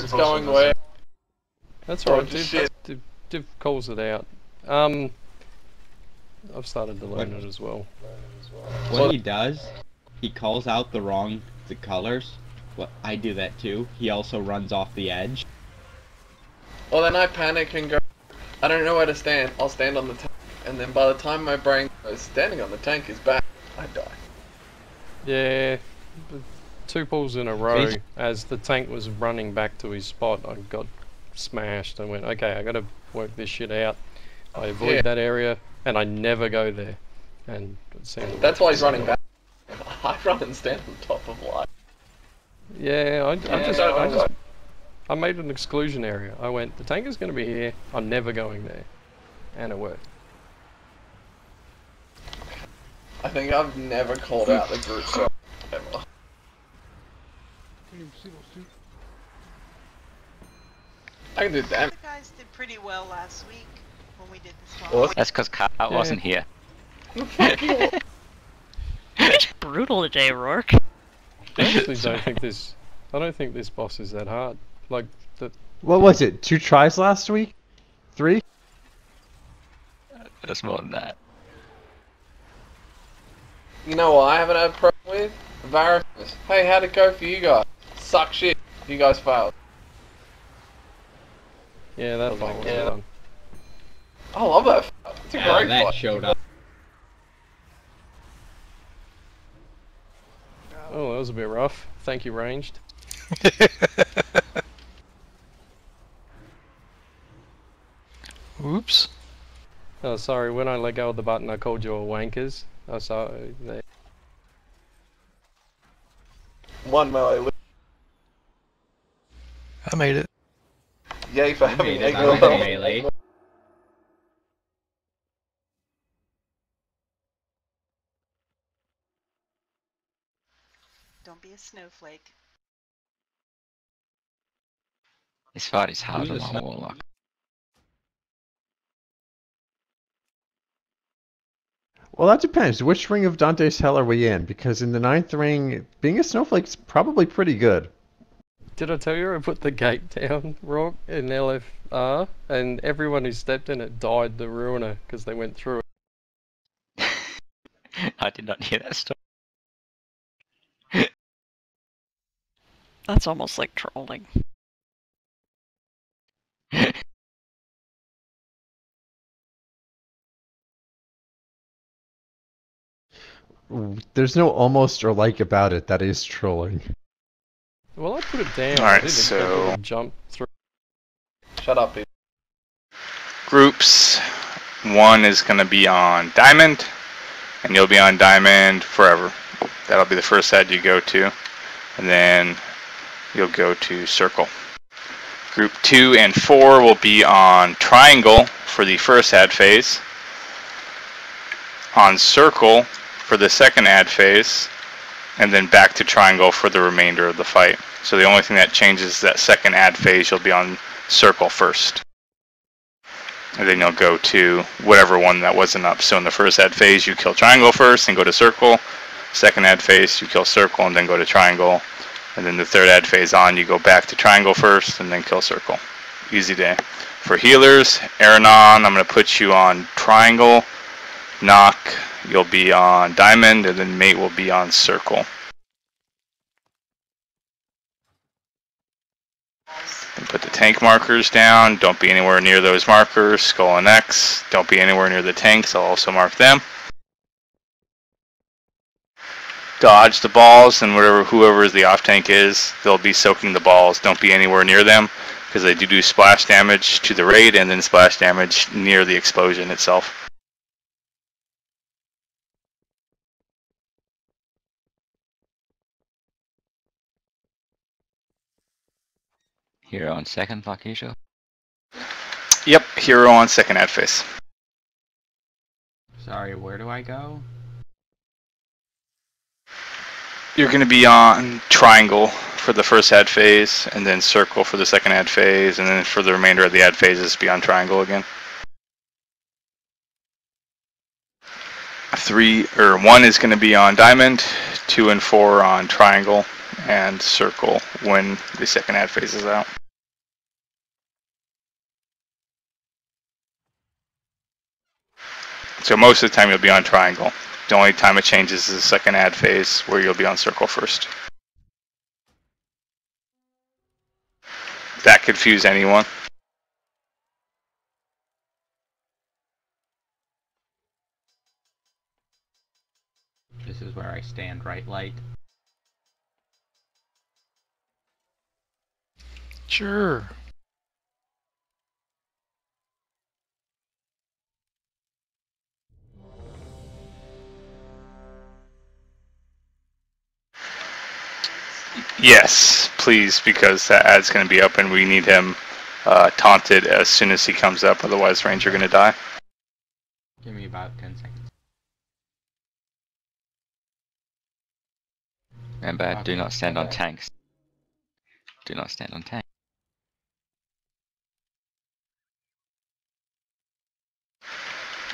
groups going where? That's Oh, alright, Div calls it out. I've started to learn it as well. What he does, he calls out the colors. Well, I do that too. He also runs off the edge. Well, then I panic and go, I don't know where to stand. I'll stand on the tank. And then by the time my brain goes, standing on the tank is bad, I die. Yeah, 2 pulls in a row. As the tank was running back to his spot, I got smashed and went, okay, I gotta work this shit out. I avoid that area, and I never go there. And it seemed That's why he's running back. I run and stand on top of light. Yeah, I made an exclusion area. I went, the tank is going to be here, I'm never going there. And it worked. I think I've never called out the group shot ever. I can do damage. You guys did pretty well last week when we did this Well, one. That's because Kyle wasn't here. It's brutal today, Rourke. I actually I don't think this boss is that hard. Like, What was it? 2 tries last week? 3? That's more than that. You know what I haven't had a problem with? Varus. Hey, how'd it go for you guys? Suck shit. You guys failed. yeah, that fight was fun. I love that fight. It's a great That fight. showed up. Oh, that was a bit rough. Thank you, ranged. Oops. Oh, sorry, when I let go of the button I called you all wankers. Oh, sorry. One melee. I made it. Yay for I having made it. egg I went melee. melee. Don't be a snowflake. This fight is hard Who's on a my warlock. Well, that depends. Which ring of Dante's Hell are we in? Because in the 9th ring, being a snowflake's probably pretty good. Did I tell you I put the gate down, Rock, in LFR, and everyone who stepped in it died the ruiner because they went through it. I did not hear that story. That's almost like trolling. There's no almost or like about it. That is trolling. Well, I put it down. I Alright, didn't expect so it to jump through. Shut up, people. groups. 1 is going to be on Diamond, and you'll be on Diamond forever. That'll be the first ad you go to, and then you'll go to Circle. Group 2 and 4 will be on Triangle for the first ad phase, on Circle for the second ad phase, and then back to Triangle for the remainder of the fight. So the only thing that changes is that second ad phase, you'll be on Circle first. And then you'll go to whatever one that wasn't up. So in the first ad phase, you kill Triangle first and go to Circle. Second ad phase, you kill Circle and then go to Triangle. And then the third ad phase on, you go back to Triangle first and then kill Circle. Easy day. For healers, Aranon, I'm going to put you on Triangle. Knock, you'll be on Diamond, and then Mate will be on Circle. And put the tank markers down. Don't be anywhere near those markers. Skull and X. Don't be anywhere near the tanks. I'll also mark them. Dodge the balls, and whoever the off tank is, they'll be soaking the balls. Don't be anywhere near them, because they do splash damage to the raid and then splash damage near the explosion itself. Hero on second, like usual. Yep, hero on second ad phase. Sorry, where do I go? You're going to be on Triangle for the first ad phase, and then Circle for the second ad phase, and then for the remainder of the ad phases, be on Triangle again. 1 is going to be on Diamond, 2 and 4 on Triangle, and Circle when the second ad phase is out. So most of the time you'll be on triangle. The only time it changes is the second ad phase where you'll be on circle first. That confuse anyone? This is where I stand, right, Light? Sure. Yes, please, because that ad's going to be up and we need him taunted as soon as he comes up, otherwise Ranger going to die. Give me about 10 seconds. Remember, do Okay, not stand on okay. tanks. Do not stand on tanks.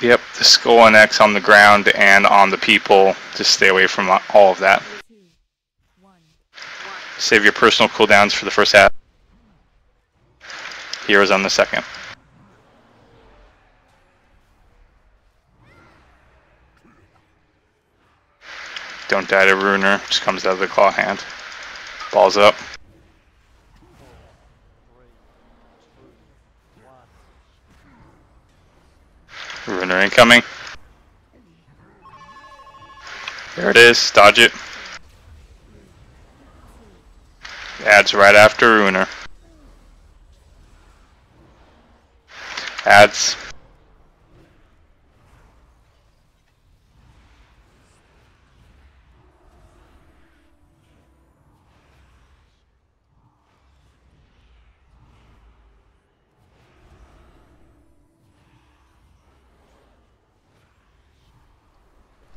Yep, the skull and X on the ground and on the people. Just stay away from all of that. Save your personal cooldowns for the first ad. Heroes on the second. Don't die to Ruiner, just comes out of the claw hand. Balls up. Ruiner incoming. There it is, dodge it. Adds right after Ruiner. Adds.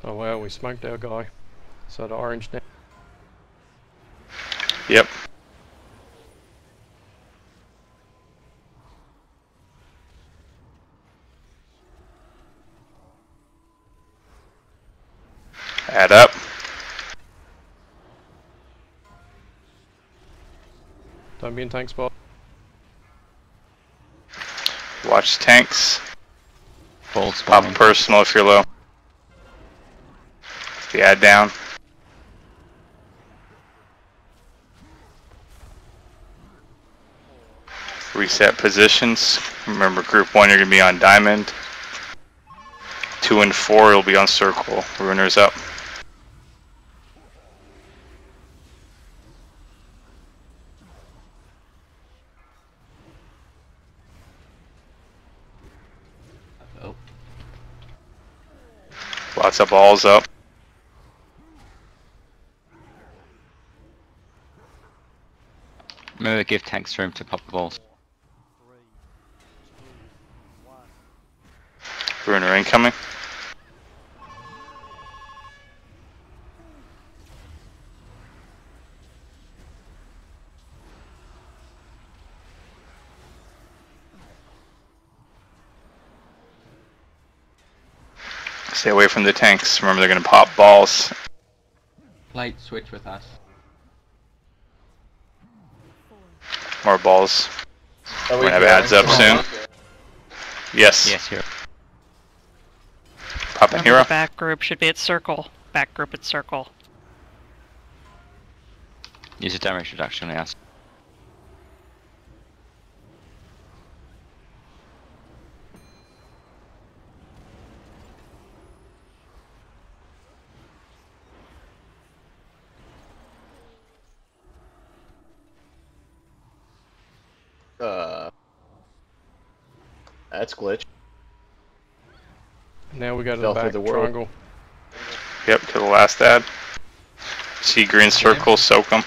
Oh wow, we smoked our guy. So the orange now. Yep. Add up. Don't be in tank spot. Watch tanks. Full Pop spawning. personal if you're low. The ad down. Reset positions. Remember, group 1 you're going to be on diamond. 2 and 4 you'll be on circle. Ruiner's up. Oh. Lots of balls up. Remember, give tanks room to pop the balls. Ruiner incoming. Stay away from the tanks. Remember, they're going to pop balls. Light, switch with us. More balls. Are We're going to have ads up soon. Yes. Yes, here. Pop in Remember, hero. the back group should be at circle. Back group at circle. Use a damage reduction, yes. That's glitch. Now we go to Fell the through back the world. triangle. Yep, to the last ad. See green circle, soak them.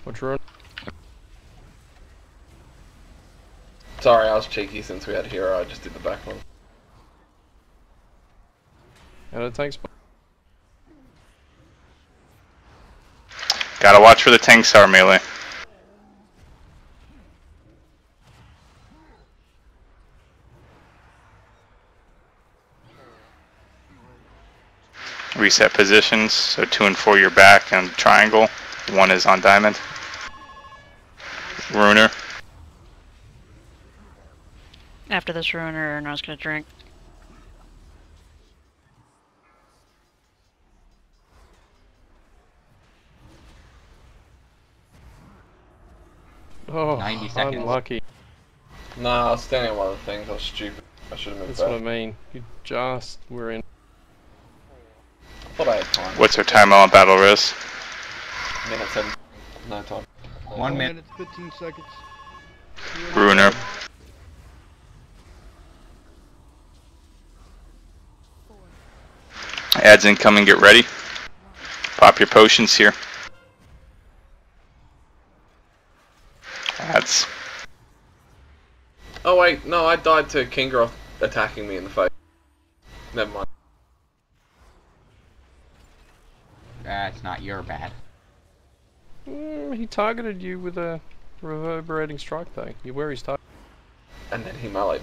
What's ruin? Sorry, I was cheeky since we had hero. I just did the back one. Out of tank spot. Gotta watch where the tanks are, melee. Reset positions, so 2 and 4 you're back on triangle, 1 is on diamond. Ruiner. After this ruiner, and I was gonna drink. Oh, 90 seconds. unlucky. Nah, I was standing on one of the things. I was stupid. I should have moved That's back. what I mean. You just were in. I thought I had time. What's our time on battle res? Minute 7. No time. 1 minute. 15 seconds. Ruiner. Ads incoming, get ready. Pop your potions here. Ads. Oh wait, no, I died to Kingroth attacking me in the face. Never mind. That's not your bad. He targeted you with a reverberating strike, though. You were his target. And then he meleeed.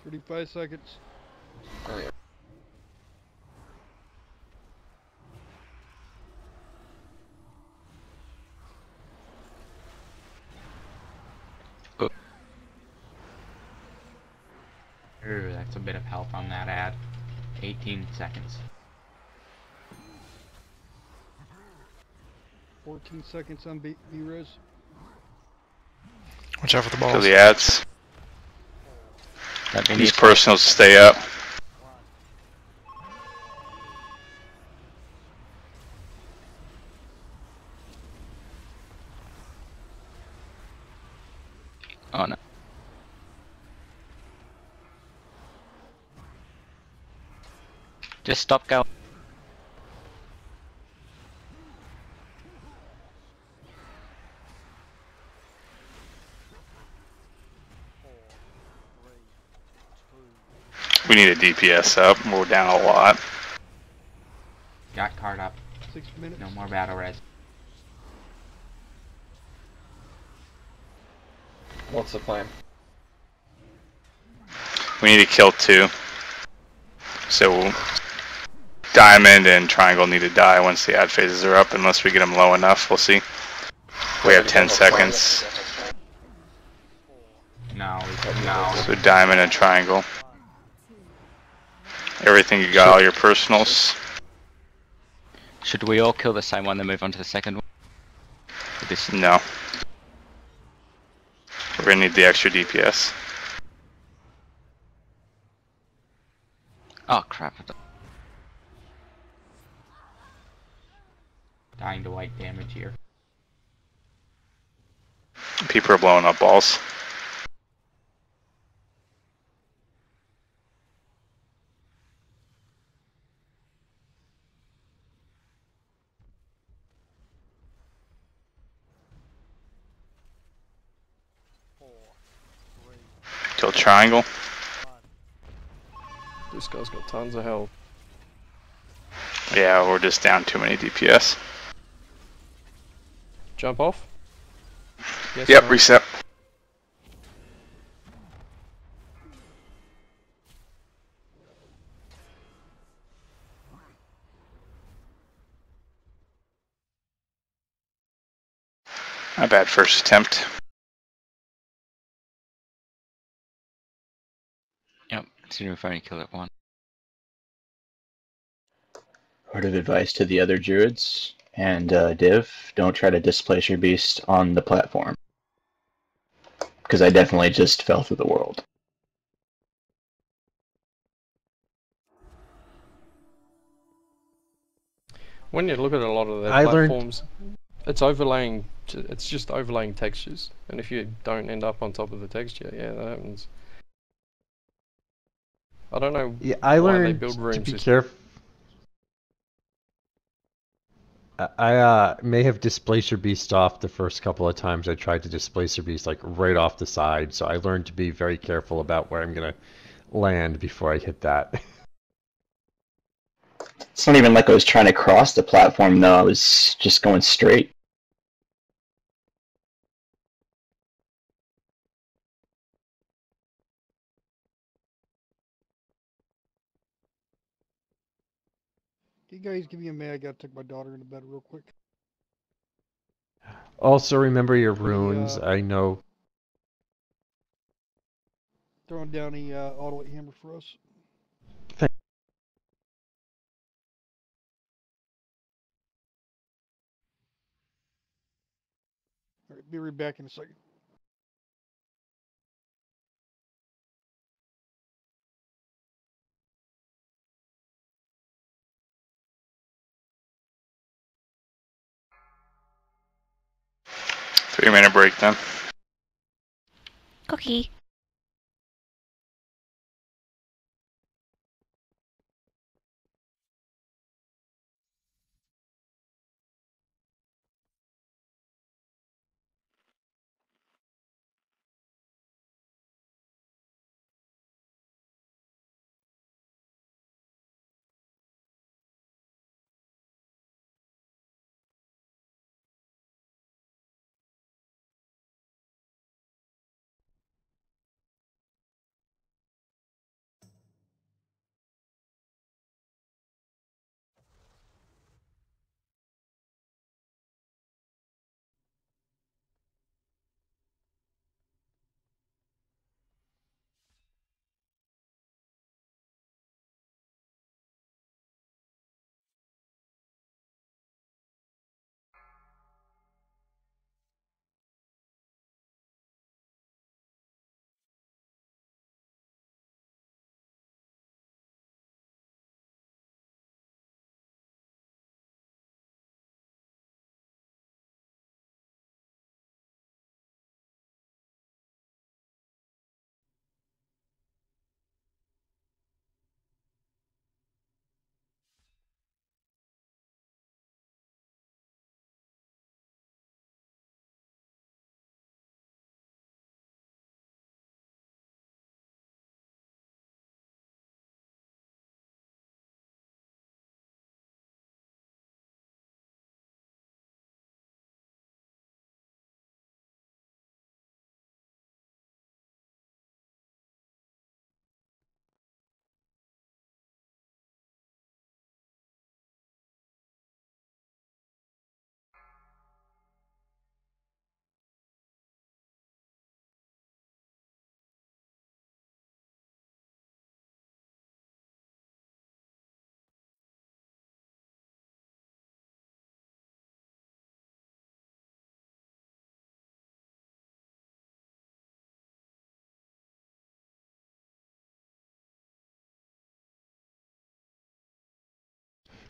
35 seconds. Oh, yeah. Ooh, that's a bit of health on that ad. 18 seconds. 14 seconds on B-Res. Watch out for the balls. Kill the ads. Let me These need personals stay up. Oh no. Just stop going. We need a DPS up. We're down a lot. Got card up. 6 minutes. No more battle res. What's the plan? We need to kill 2. So Diamond and Triangle need to die once the ad phases are up, unless we get them low enough. We'll see. We have 10 seconds. No, no. So Diamond and Triangle. Everything you got, all your personals. Should we all kill the same one then move on to the second one? With this No. We're gonna need the extra DPS. Oh crap. Dying to white damage here. People are blowing up balls. Kill Triangle. This guy's got tons of health. Yeah, we're just down too many DPS. Jump off? Yes, Yep, no? reset. Not bad first attempt. Yep, considering we've only killed it one. Word of advice to the other druids and Div, don't try to displace your beast on the platform. Because I definitely just fell through the world. When you look at a lot of their I learned- platforms, it's overlaying. It's just overlaying textures, and if you don't end up on top of the texture, yeah, that happens. I don't know Yeah, I why they learned build to rooms be this- careful. I may have displaced your beast off the first couple of times I tried to displace your beast, like right off the side. So I learned to be very careful about where I'm gonna land before I hit that. It's not even like I was trying to cross the platform, though. I was just going straight. You guys give me a minute. I gotta take my daughter into bed real quick. Also remember your The, runes. I know. throwing down the auto hammer for us. All right, be right back in a second. Three-minute break then. Cookie.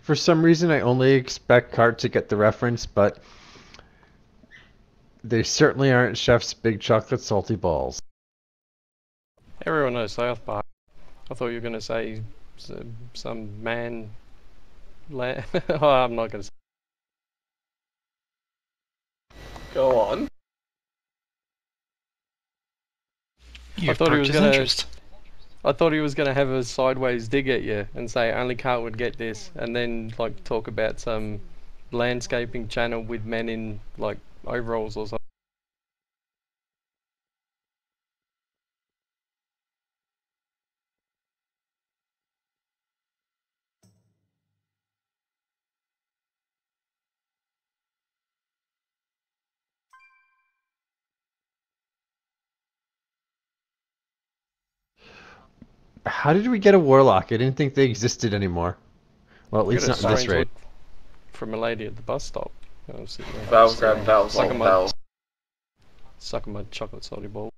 For some reason, I only expect Cart to get the reference, but they certainly aren't Chef's Big Chocolate Salty Balls. Everyone knows South Park. I thought you were going to say some man... oh, I'm not going to say... Go on. I thought he was going to... I thought he was going to have a sideways dig at you and say only Cart would get this, and then like talk about some landscaping channel with men in like overalls or something. How did we get a Warlock? I didn't think they existed anymore. Well, at I got least a not in this strange raid. look from a lady at the bus stop. I was sitting there Valve grab valves sucking on my, valves. sucking my chocolate salty ball.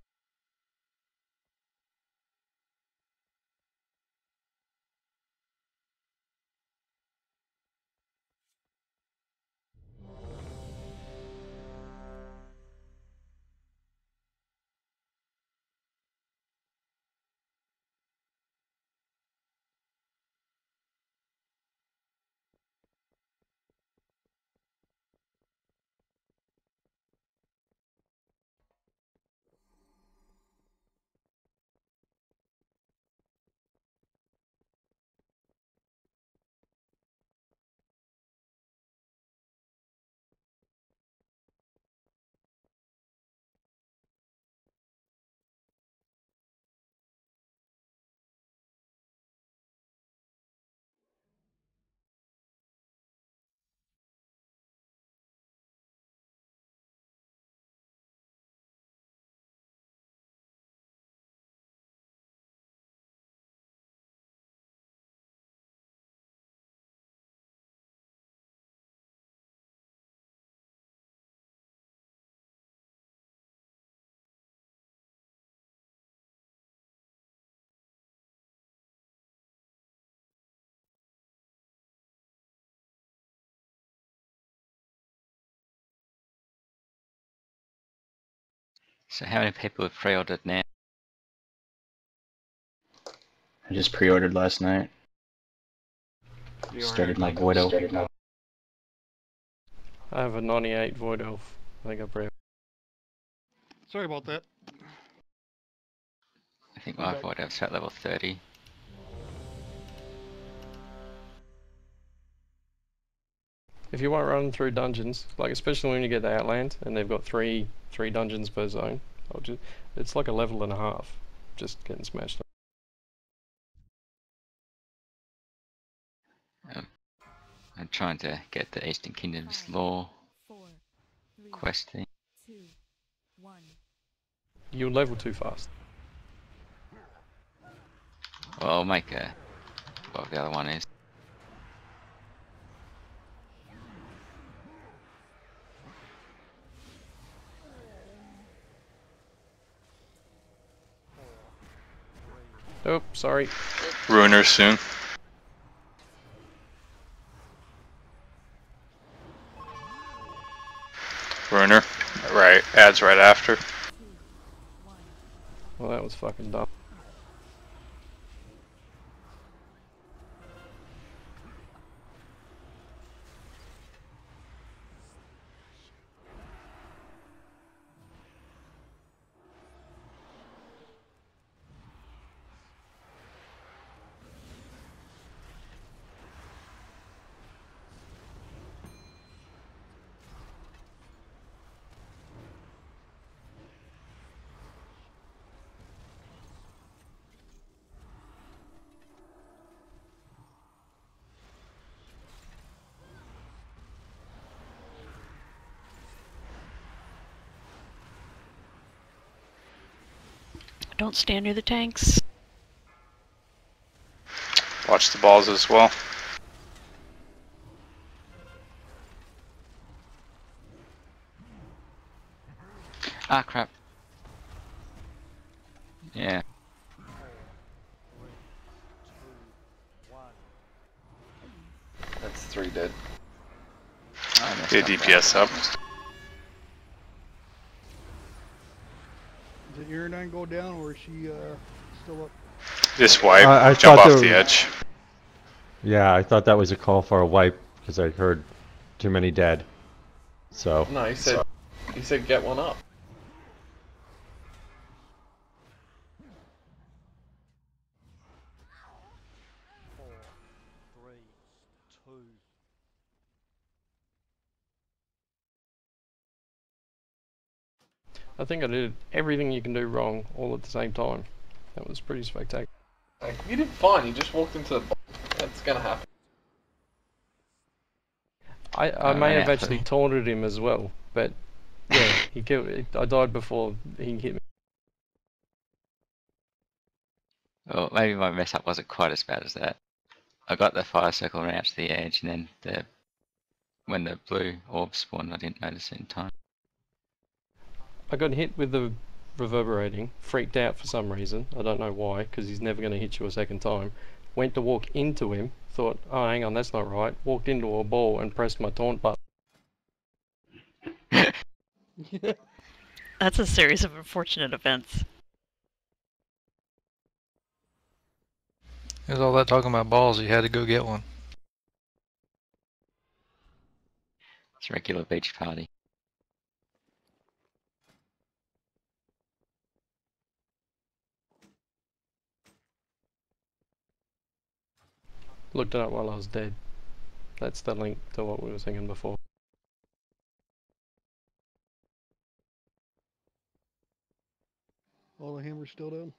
So how many people have pre-ordered now? I just pre-ordered last night. Started my Void Elf. I have a 98 Void Elf. I think I pre. Sorry about that. I think I'm my back. Void Elf's at level 30. If you want running through dungeons, like especially when you get to Outland and they've got three dungeons per zone, it's like a level and a half, just getting smashed up. I'm trying to get the Eastern Kingdom's Law quest thing. You'll level too fast. Well, I'll make a... what the other one is. Oh, sorry. Ruiner soon. Ruiner. Right. Adds right after. Well, that was fucking dumb. Don't stand near the tanks. Watch the balls as well. Ah, crap. Yeah. That's 3 dead. I messed Get up DPS there. up. Did Iridine go down or is she still up? This wipe. I Jump thought off there the was- edge. Yeah, I thought that was a call for a wipe because I heard too many dead. So No, he said get one up. I think I did everything you can do wrong all at the same time. That was pretty spectacular. Like, you did fine. You just walked into the bomb. That's gonna happen. I may have yeah, actually taunted him as well, but yeah, he killed. I died before he hit me. Well, maybe my mess up wasn't quite as bad as that. I got the fire circle right out to the edge, and then when the blue orb spawned, I didn't notice it in time. I got hit with the reverberating, freaked out for some reason. I don't know why, because he's never going to hit you a second time. Went to walk into him, thought, oh, hang on, that's not right. Walked into a ball and pressed my taunt button. That's a series of unfortunate events. There's all that talking about balls, you had to go get one. It's a regular beach party. Looked it up while I was dead. That's the link to what we were thinking before. All the hammers still down?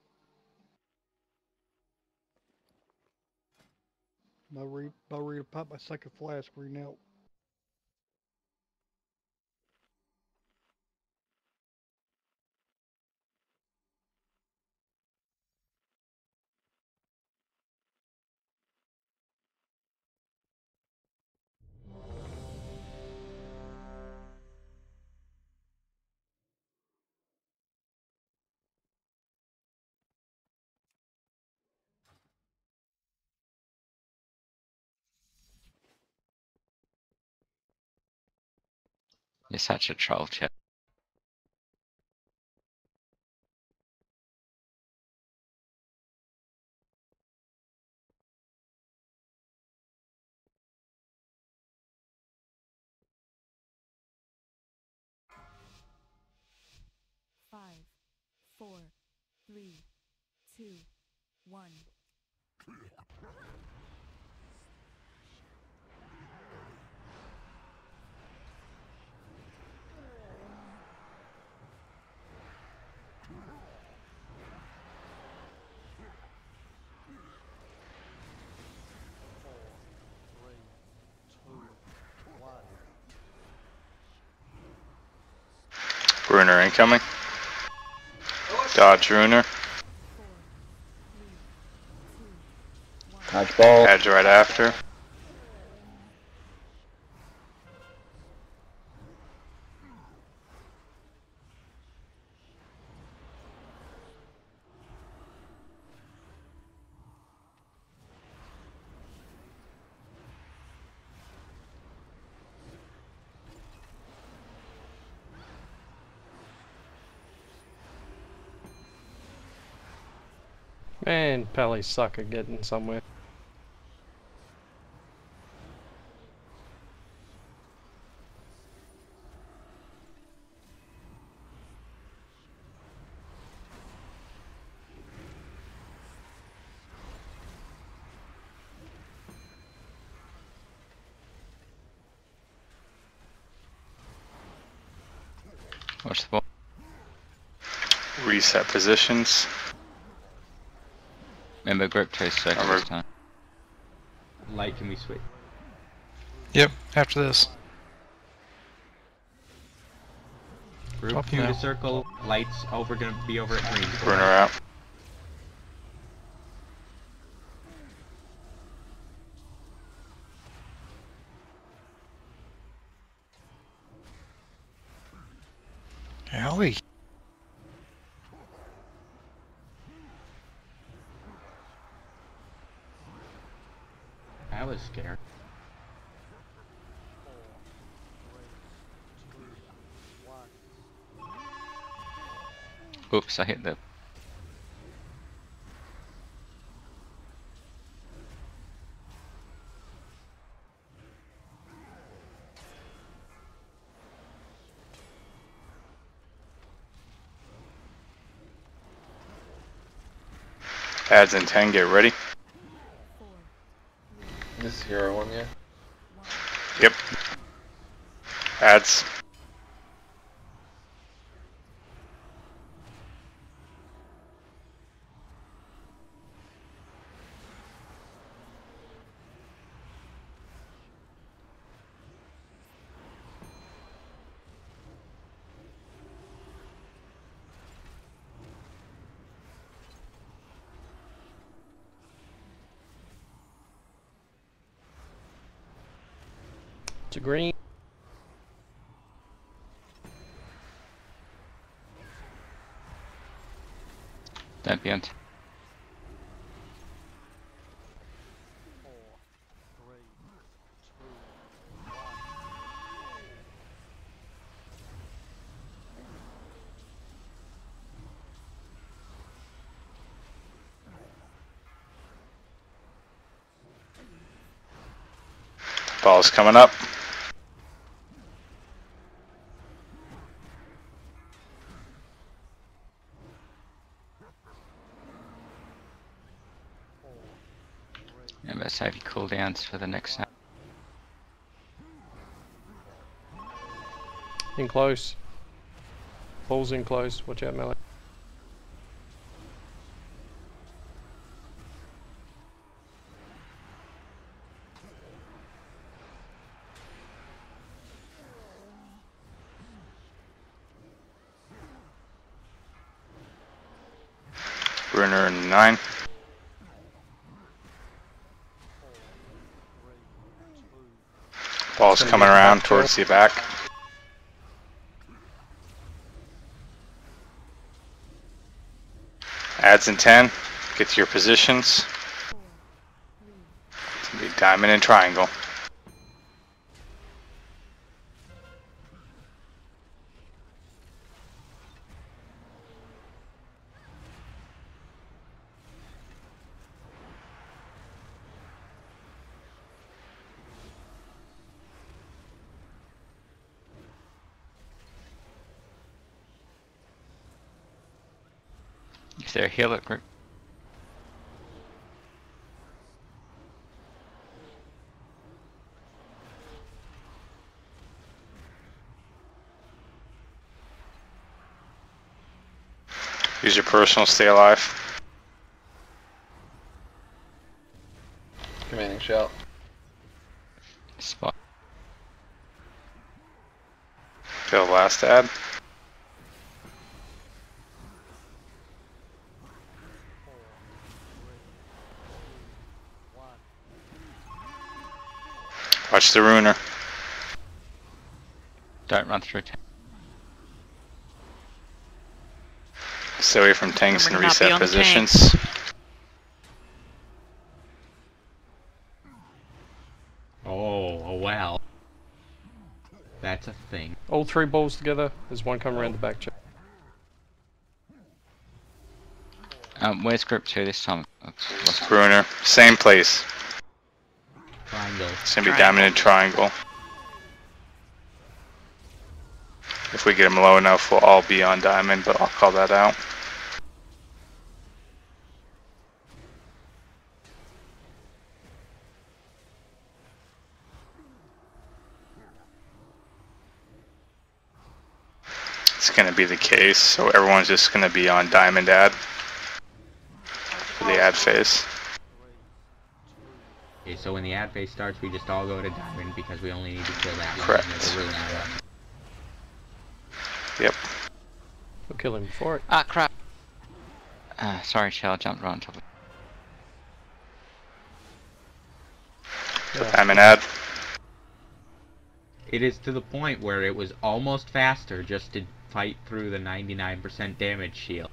About ready to pop my second flask right now. You're such a troll, chap. 4, 3, 2, 1. Ruiner incoming. Dodge Ruiner. Dodgeball. Edge right after. Man, Pally suck at getting somewhere. Watch the ball. Reset positions. Remember grip trace circle this time. Light, can we switch? Yep, after this. Group Up 2 now. to circle. Lights over, gonna be over at green. Ruiner out. Howie. I was scared. Oops, I hit the... Adds in 10, get ready. This hero one, yeah. Yep. Adds. To green. Don't be on... Ball's coming up. Remember, save your cooldowns for the next time. In close. Ball's in close. Watch out, melee. Ruiner in 9. Ball's coming around towards the back. Adds in 10. Get to your positions. It's gonna be diamond and triangle. Is there a healer group? Use your personal, stay alive. Commanding shout. Spot. Fail last ad. Watch the ruiner. Don't run through. Stay away from tanks and Remember to not be reset on the positions. Oh wow. That's a thing. All 3 balls together. There's one coming around the back. Check. Where's group 2 this time? Ruiner. Same place. Triangle. It's gonna be diamond triangle. If we get them low enough, we'll all be on diamond, but I'll call that out. It's gonna be the case, so everyone's just gonna be on diamond ad for the ad phase. Okay, so when the ad phase starts, we just all go to diamond because we only need to kill that one. Correct. and it'll ruin that one. Yep. We'll kill him before it. Ah, crap. Sorry, Shell, jumped right on top of it. Diamond ad. It is to the point where it was almost faster just to fight through the 99% damage shield.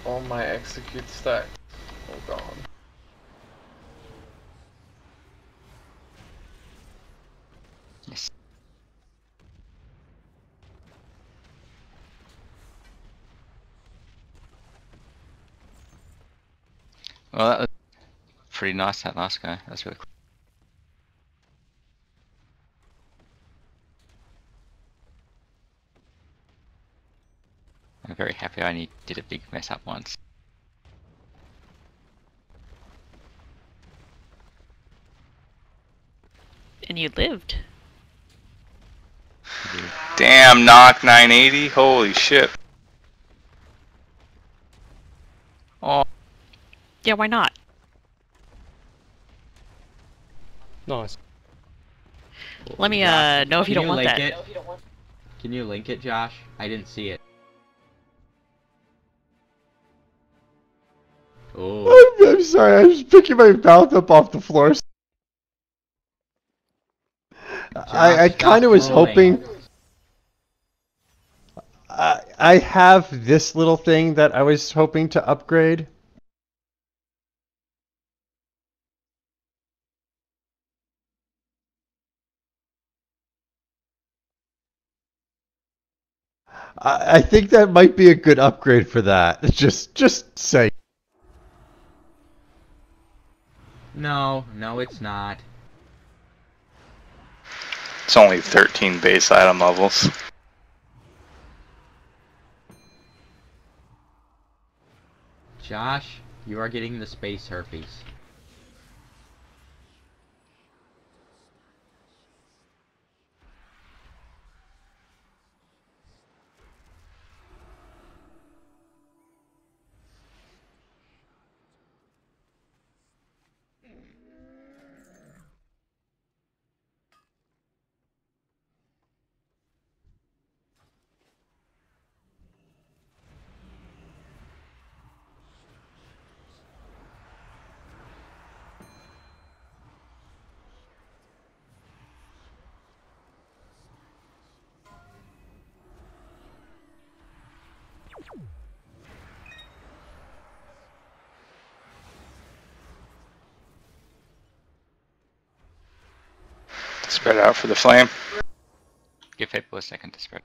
All my execute stacks all gone. Yes. Well, that was pretty nice, that last guy. That was really cool. I'm very happy I only did a big mess up once. And you lived. Damn, knock 980. Holy shit. Oh, Yeah, why not? Nice. Let me Josh, know if you can don't want link that. it? Can you link it, Josh? I didn't see it. Oh. I'm sorry, I was picking my mouth up off the floor. I kind of was hoping. I have this little thing that I was hoping to upgrade. I think that might be a good upgrade for that. Just say. No, it's not. It's only 13 base item levels. Josh, you are getting the space herpes. Spread out for the flame. give people a second to spread.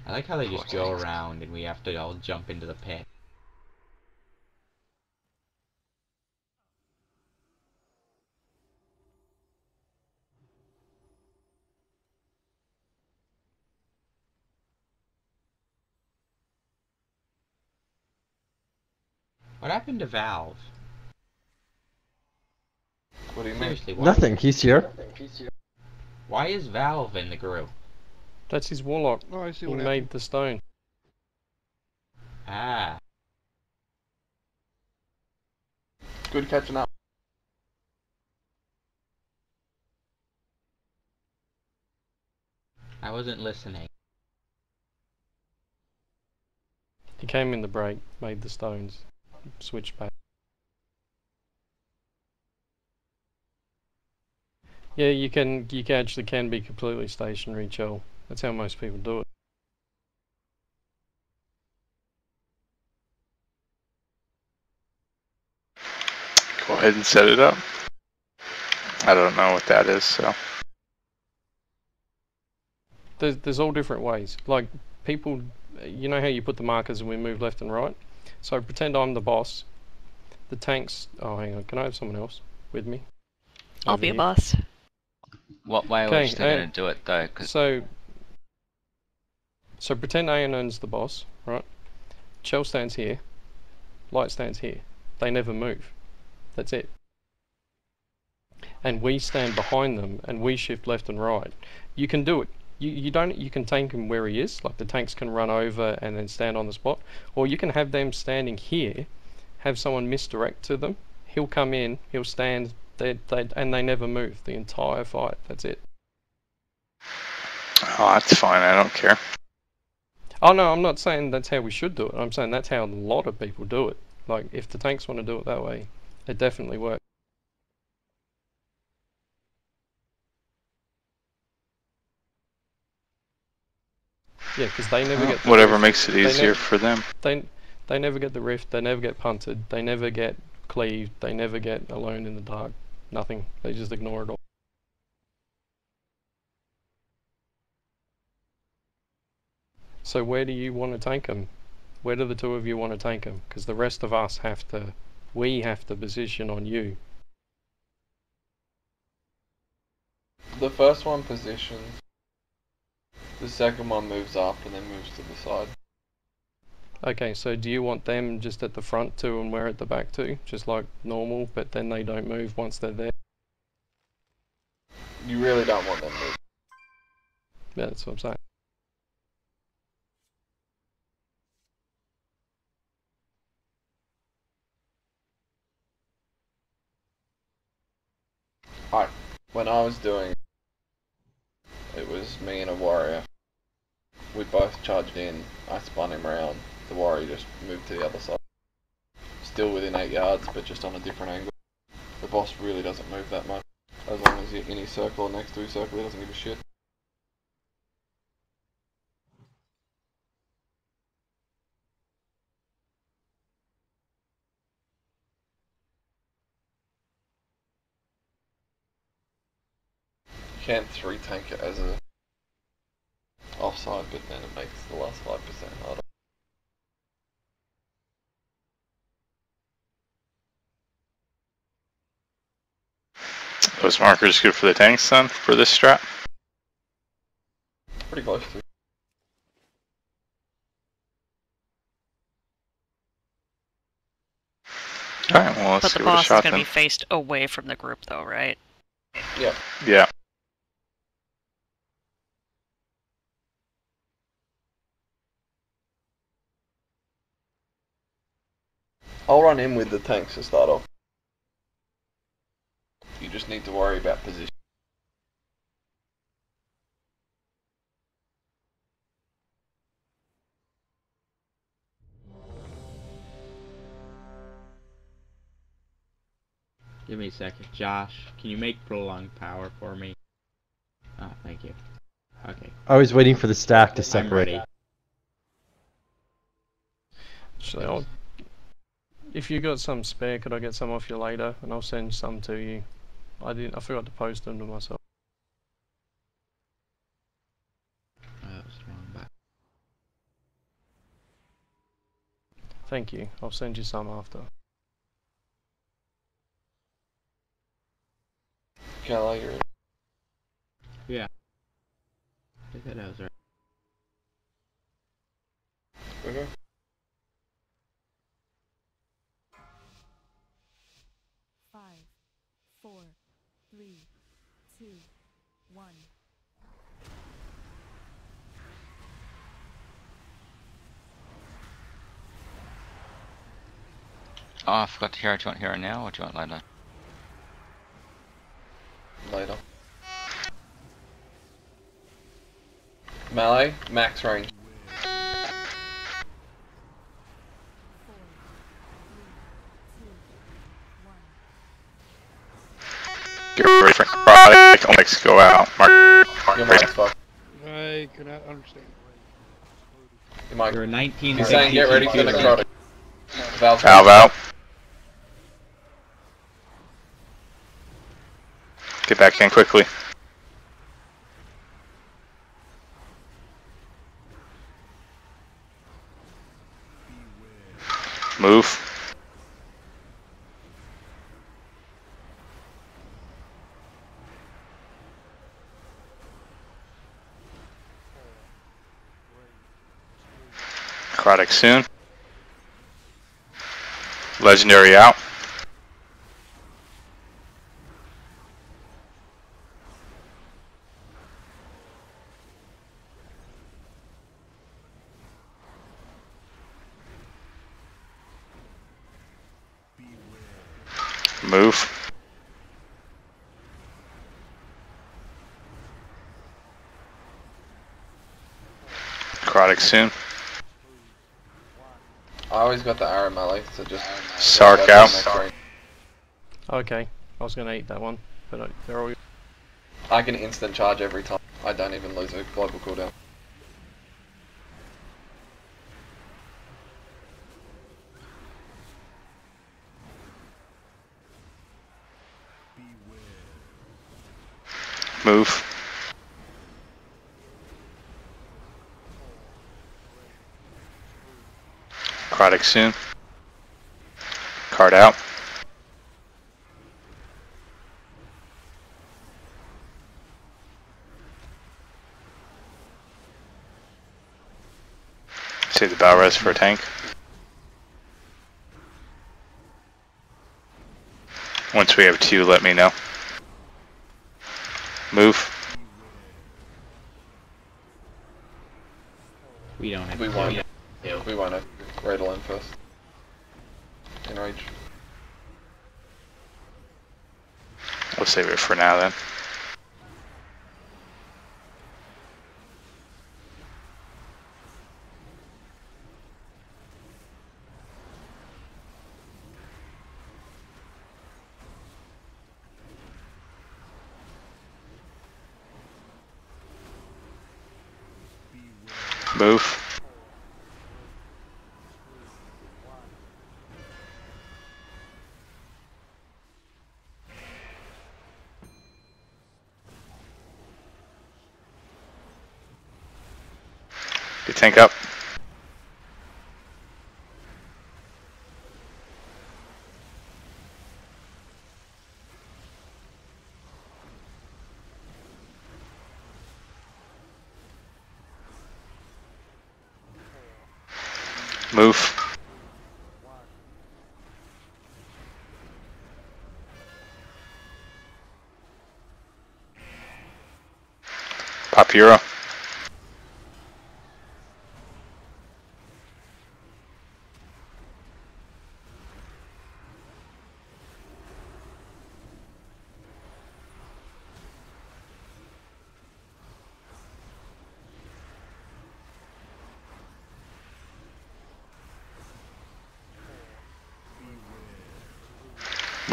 I like how they just go around and we have to all jump into the pit. What happened to Valve? What do you mean? Seriously, why? Nothing. He's here. Why is Valve in the group? That's his warlock. Oh, I see He what made happened. the stone. Ah. Good catching up. I wasn't listening. He came in the break, made the stones, switched back. Yeah, you actually can be completely stationary, Chell. That's how most people do it. Go ahead and set it up. I don't know what that is, so. There's all different ways. Like, people, you know how you put the markers and we move left and right? So pretend I'm the boss. The tanks, oh hang on, can I have someone else with me? I'll Over be a here. boss. What way are we still going to do it though? Cause So pretend Aeon's the boss, right? Chell stands here. Light stands here. They never move. That's it. And we stand behind them and we shift left and right. You can do it. You can tank him where he is, like the tanks can run over and then stand on the spot. Or you can have them standing here, have someone misdirect to them. He'll come in, he'll stand, and they never move the entire fight. That's it. Oh, that's fine. I don't care. Oh no, I'm not saying that's how we should do it. I'm saying that's how a lot of people do it. Like, if the tanks want to do it that way, it definitely works. Yeah, because they never get the whatever rift. makes it easier for them. They never get the rift, they never get punted, they never get cleaved, they never get alone in the dark. Nothing. They just ignore it all. So where do you want to tank them? Where do the two of you want to tank them? Because the rest of us we have to position on you. The first one positions. The second one moves up and then moves to the side. Okay, so do you want them just at the front too and we're at the back too? Just like normal, but then they don't move once they're there? You really don't want them moving. Yeah, that's what I'm saying. When I was doing it was me and a warrior. We both charged in, I spun him around, the warrior just moved to the other side. Still within 8 yards, but just on a different angle. The boss really doesn't move that much. As long as you're in his circle or next to his circle, he doesn't give a shit. You can't 3-tank it as a offside, but then it makes the last 5% harder. Those markers good for the tanks then, for this strat? Pretty close to. Alright, well let's But the give it a boss is shot going to then. be faced away from the group though, right? Yep. Yeah. I'll run in with the tanks to start off. You just need to worry about position. Give me a second. Josh, can you make prolonged power for me? Ah, thank you. Okay. I was waiting for the stack to I'm separate. ready. So if you got some spare, could I get some off you later? And I'll send some to you. I forgot to post them to myself. Oh, that was the wrong button. Thank you. I'll send you some after. Kelly, you're Yeah. I thought I was right. okay. Five, four, three, two, one. Oh, I forgot to hero. Do you want hero now or do you want later? Later. Melee, max range. Four, three, two, one. Get ready for necrotic. Onyx, go out. Mark. Your mic's fucked. I cannot understand. Your mic. You're a 19. He's saying get ready for necrotic. Valve. Valve out. Get back in quickly. Move. Necrotic soon. Legendary out. Move. Necrotic soon. I always got the arrow melee, so just Sark out. Okay, I was going to eat that one, but they're all... I can instant charge every time. I don't even lose a global cooldown. Move. Necrotic soon. Card out. Save the battle res for a tank. Once we have two, let me know. Move. We don't have We to. won't. We won't have Radle in first. Enrage. We'll save it for now then. Move. Get tank up. Move. Pop hero.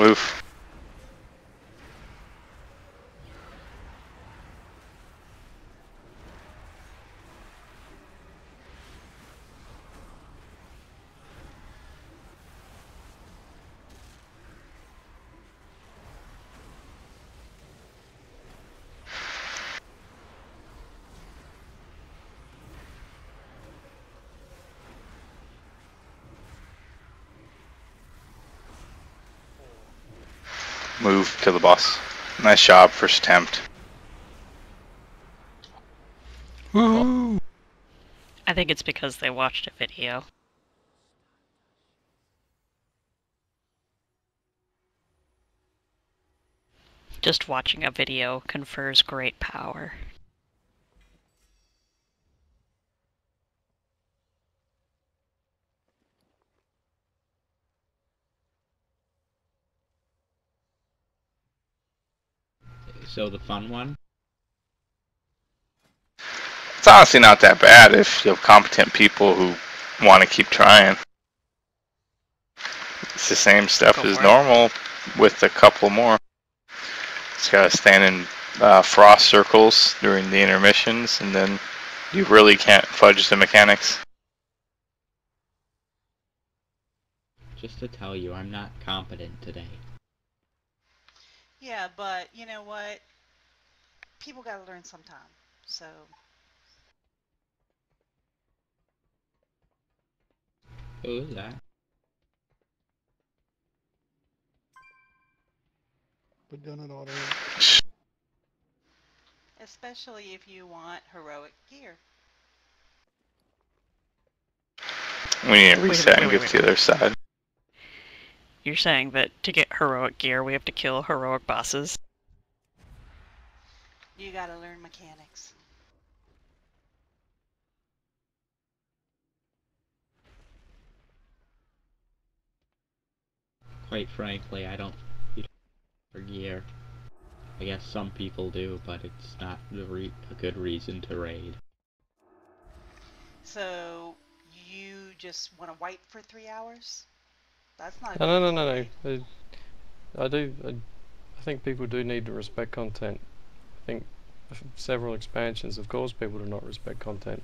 Move. move to the boss. Nice job, first attempt. Woohoo! I think it's because they watched a video. Just watching a video confers great power. So the fun one? It's honestly not that bad if you have competent people who want to keep trying. It's the same stuff as normal with a couple more. Just gotta stand in frost circles during the intermissions, and then you really can't fudge the mechanics. Just to tell you, I'm not competent today. Yeah, but you know what? People gotta learn sometime. So. Who is that? But done it already. Especially if you want heroic gear. We need to reset and get to the other side. You're saying that to get heroic gear, we have to kill heroic bosses? You gotta learn mechanics. Quite frankly, I don't need for gear. I guess some people do, but it's not a good reason to raid. So, you just want to wipe for 3 hours? That's not No. I think people do need to respect content. I think several expansions have caused people to not respect content.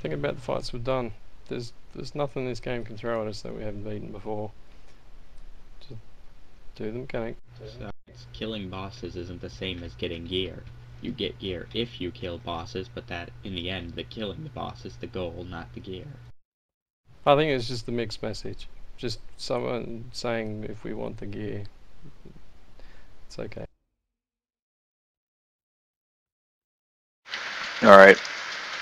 Think about the fights we've done. There's nothing this game can throw at us that we haven't beaten before. Just do the mechanic. Besides, killing bosses isn't the same as getting gear. You get gear if you kill bosses, but that, in the end, the killing the boss is the goal, not the gear. I think it's just the mixed message. Just someone saying if we want the gear, it's okay. Alright.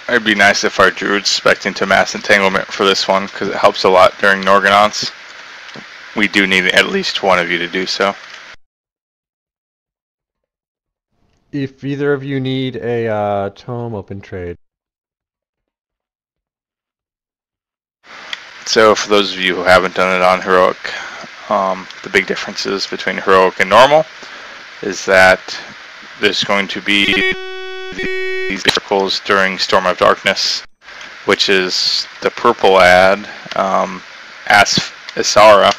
It'd be nice if our druids spec'd into mass entanglement for this one, because it helps a lot during Norgonauts. We do need at least one of you to do so. If either of you need a tome, open trade. So for those of you who haven't done it on Heroic, the big differences between Heroic and Normal is that there's going to be these circles during Storm of Darkness, which is the purple ad Isara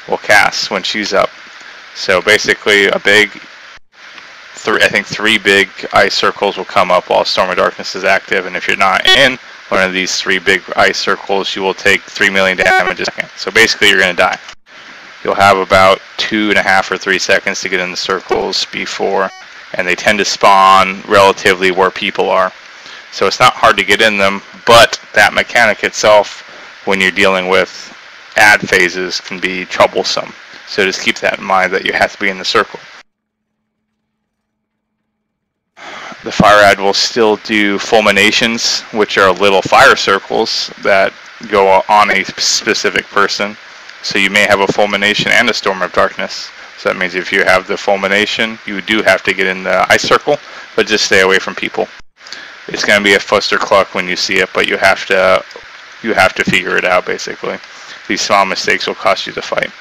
will cast when she's up. So basically a big, I think 3 big ice circles will come up while Storm of Darkness is active, and if you're not in one of these 3 big ice circles, you will take 3 million damage a second. So basically you're going to die. You'll have about 2.5 or 3 seconds to get in the circles before, and they tend to spawn relatively where people are. So it's not hard to get in them, but that mechanic itself, when you're dealing with ad phases, can be troublesome. So just keep that in mind, that you have to be in the circle. The fire ad will still do fulminations, which are little fire circles that go on a specific person. So you may have a fulmination and a storm of darkness. So that means if you have the fulmination, you do have to get in the ice circle, but just stay away from people. It's going to be a fuster cluck when you see it, but you have to figure it out basically. These small mistakes will cost you the fight.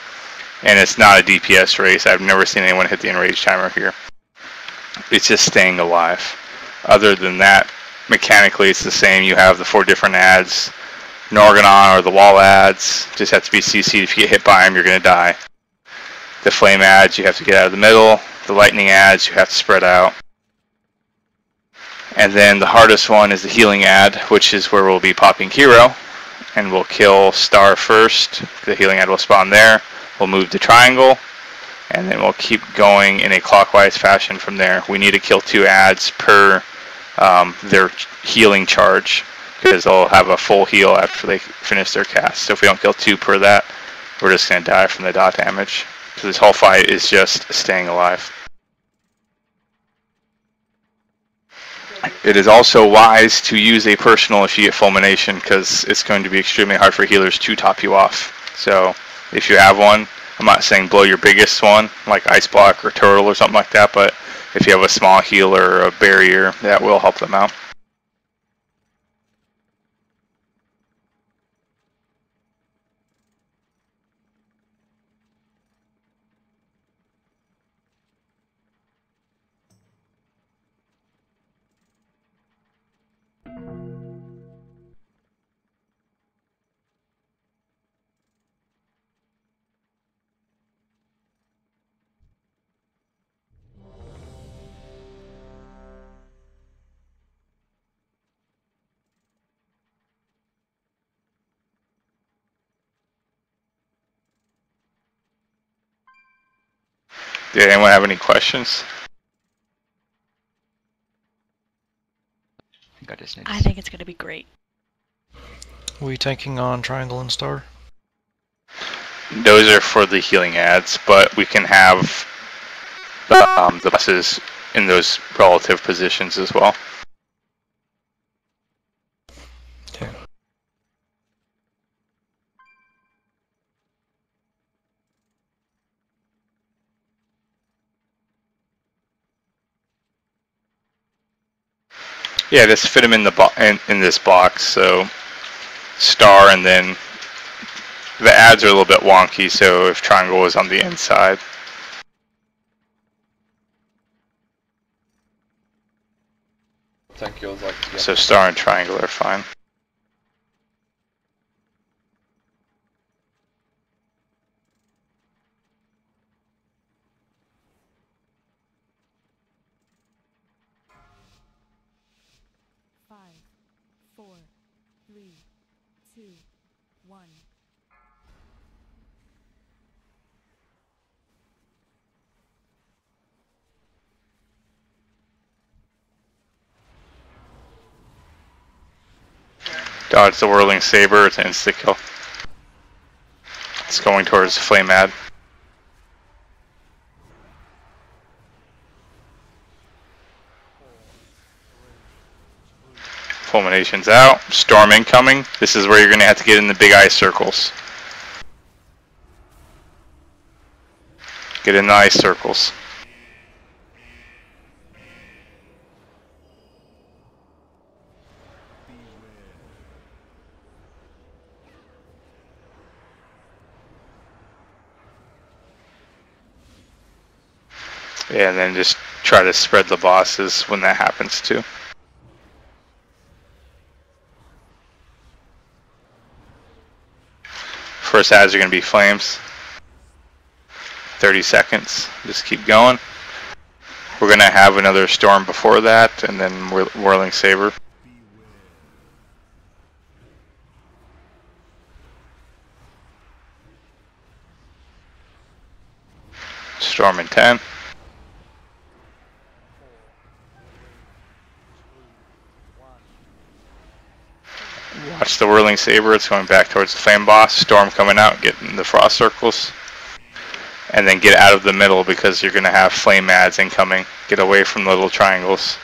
And it's not a DPS race. I've never seen anyone hit the enrage timer here. It's just staying alive. Other than that, mechanically it's the same. You have the 4 different ads. Norgonon or the wall ads just have to be CC'd. If you get hit by them, you're going to die. The flame ads, you have to get out of the middle. The lightning ads, you have to spread out. And then the hardest one is the healing ad, which is where we'll be popping hero. And we'll kill star first. The healing ad will spawn there. We'll move to triangle. and then we'll keep going in a clockwise fashion from there. We need to kill 2 ads per their healing charge, because they'll have a full heal after they finish their cast. So if we don't kill 2 per that, we're just going to die from the dot damage. So this whole fight is just staying alive. It is also wise to use a personal if you get fulmination, because it's going to be extremely hard for healers to top you off. So if you have one, I'm not saying blow your biggest one, like Ice Block or Turtle or something like that, but if you have a small healer or a barrier, that will help them out. Did anyone have any questions? I think it's going to be great. We taking on Triangle and Star? Those are for the healing ads, but we can have the bosses in those relative positions as well. Okay. Yeah, just fit them in the in this box. So Star, and then the ads are a little bit wonky. So if Triangle is on the inside. Tank kills like together. So Star and Triangle are fine. Five, 4, 3, 2, 1. Dodge the Whirling Saber, it's an insta kill. It's going towards Flame Ad. Fulmination's out. Storm incoming. This is where you're going to have to get in the big ice circles. Get in the ice circles. Yeah, and then just try to spread the bosses when that happens too. First ads are going to be flames. 30 seconds. Just keep going. We're going to have another storm before that, and then Whirling Saber. Storm in 10. Watch the Whirling Saber, it's going back towards the Flame Boss. Storm coming out, getting the Frost Circles. And then get out of the middle because you're going to have Flame Ads incoming. Get away from the little triangles.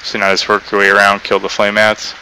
So now just work your way around, kill the Flame Ads.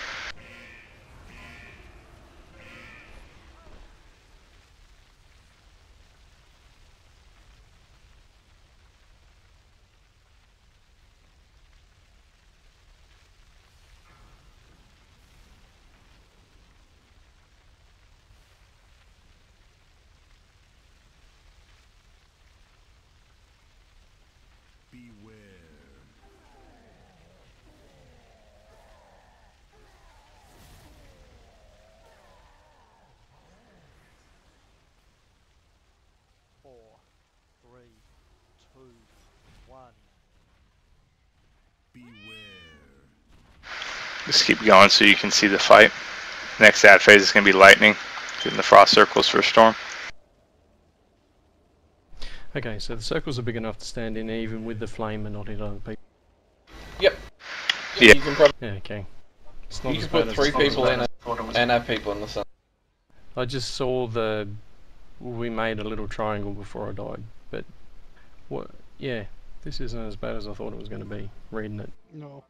Just keep going so you can see the fight. Next ad phase is going to be lightning, getting the Frost Circles for Storm. Okay, so the circles are big enough to stand in even with the flame and not hit other people. Yep. Yeah. You can probably Yeah, okay. It's not you as can bad put as 3 people in it and have people in the center. I just saw we made a little triangle before I died, but what? Yeah, this isn't as bad as I thought it was going to be. Reading it. No.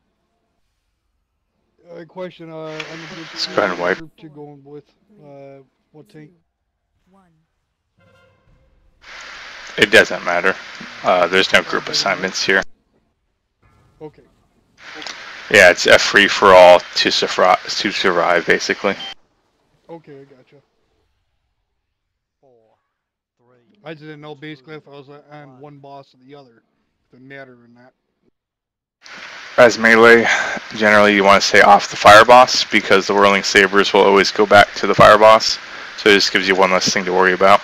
Question, on the group, Let's go ahead and wipe. group you going with? What tank? It doesn't matter. There's no group assignments here. Okay. Yeah, it's a free for all to survive, basically. Okay, I gotcha. I just didn't know basically if I was on one boss or the other. If it mattered or not. As melee, generally you want to stay off the fire boss because the whirling sabers will always go back to the fire boss. So it just gives you one less thing to worry about.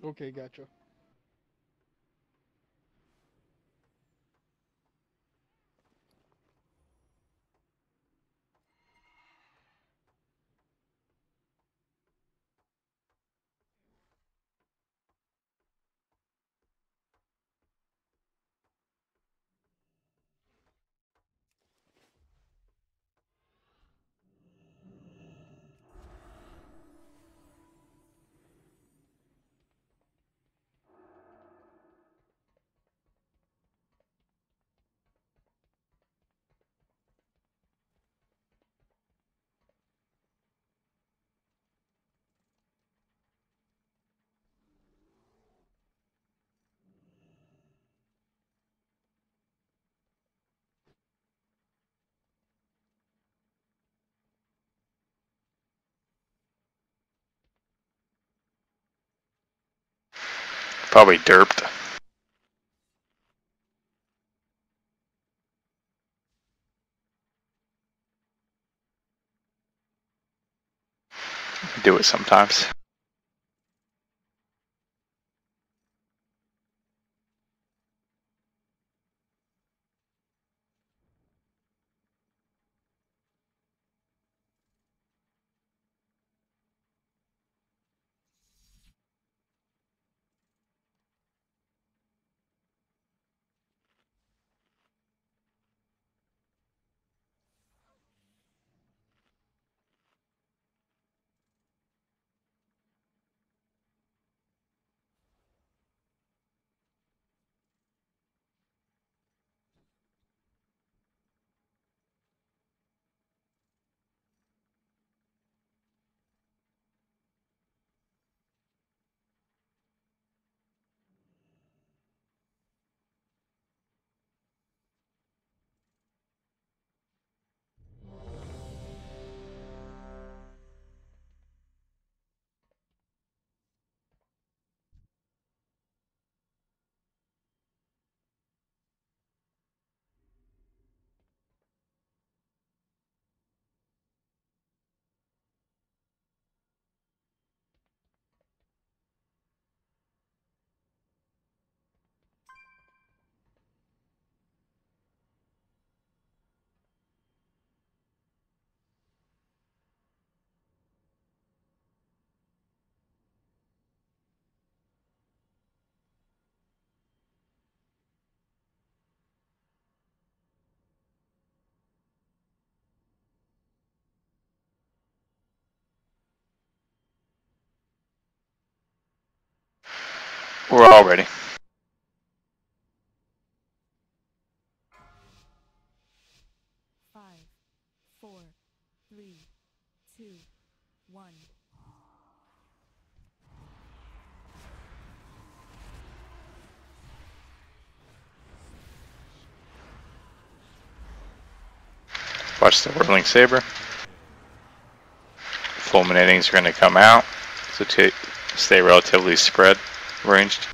Okay, gotcha. Probably derped. Do it sometimes. We're all ready. Five, four, three, two, one. Watch the whirling saber. Fulminating's are going to come out, so stay relatively spread ranged.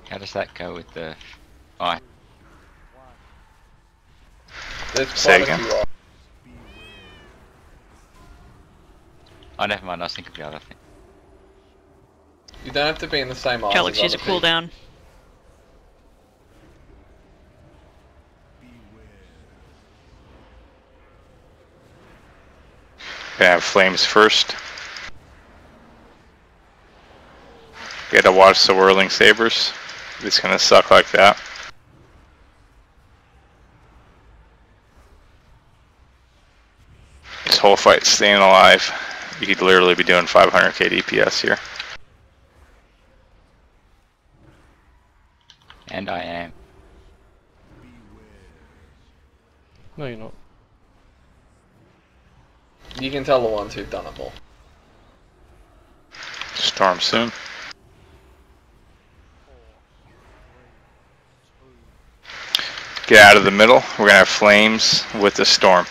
How does that go with the eye? There's Say quite a again? few. Oh, never mind. I was thinking of the other thing. You don't have to be in the same eyes Calyx, as use a other people. cooldown. Gonna have flames first. Gotta watch the whirling sabers. It's gonna suck like that. This whole fight staying alive. You could literally be doing 500k DPS here. And I am. No, you're not. You can tell the ones who've done it more. Storm soon. Get out of the middle. We're gonna have flames with the storm.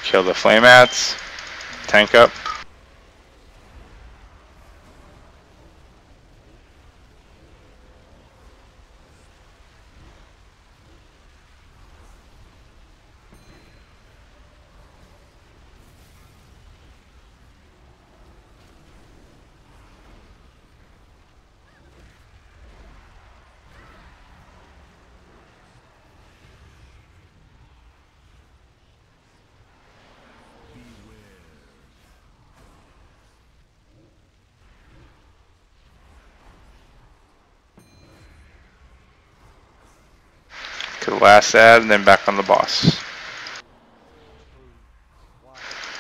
Kill the flame ats. Tank up. To the last ad and then back on the boss.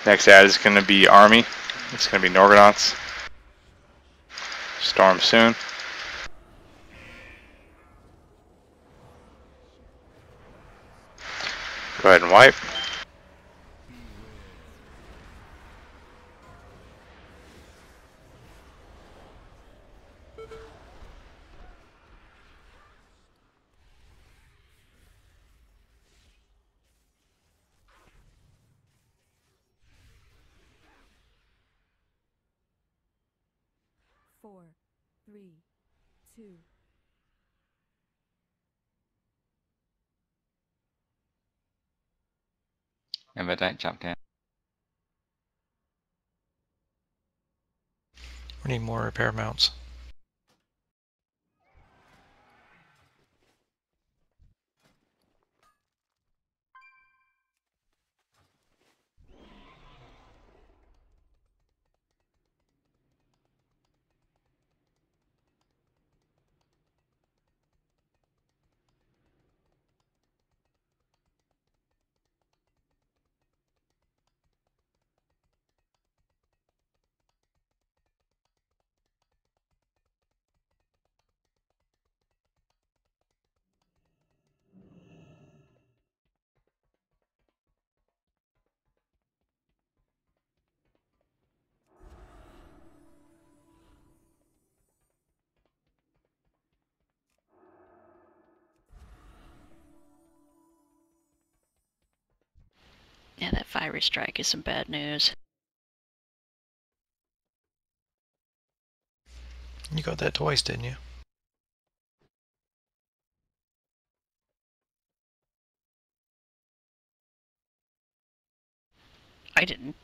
Next ad is going to be Army. It's going to be Norgonauts. Storm soon. Go ahead and wipe. Four, three, two. Remember, don't jump down. We need more repair mounts. Yeah, that fiery strike is some bad news. You got that twice, didn't you? I didn't.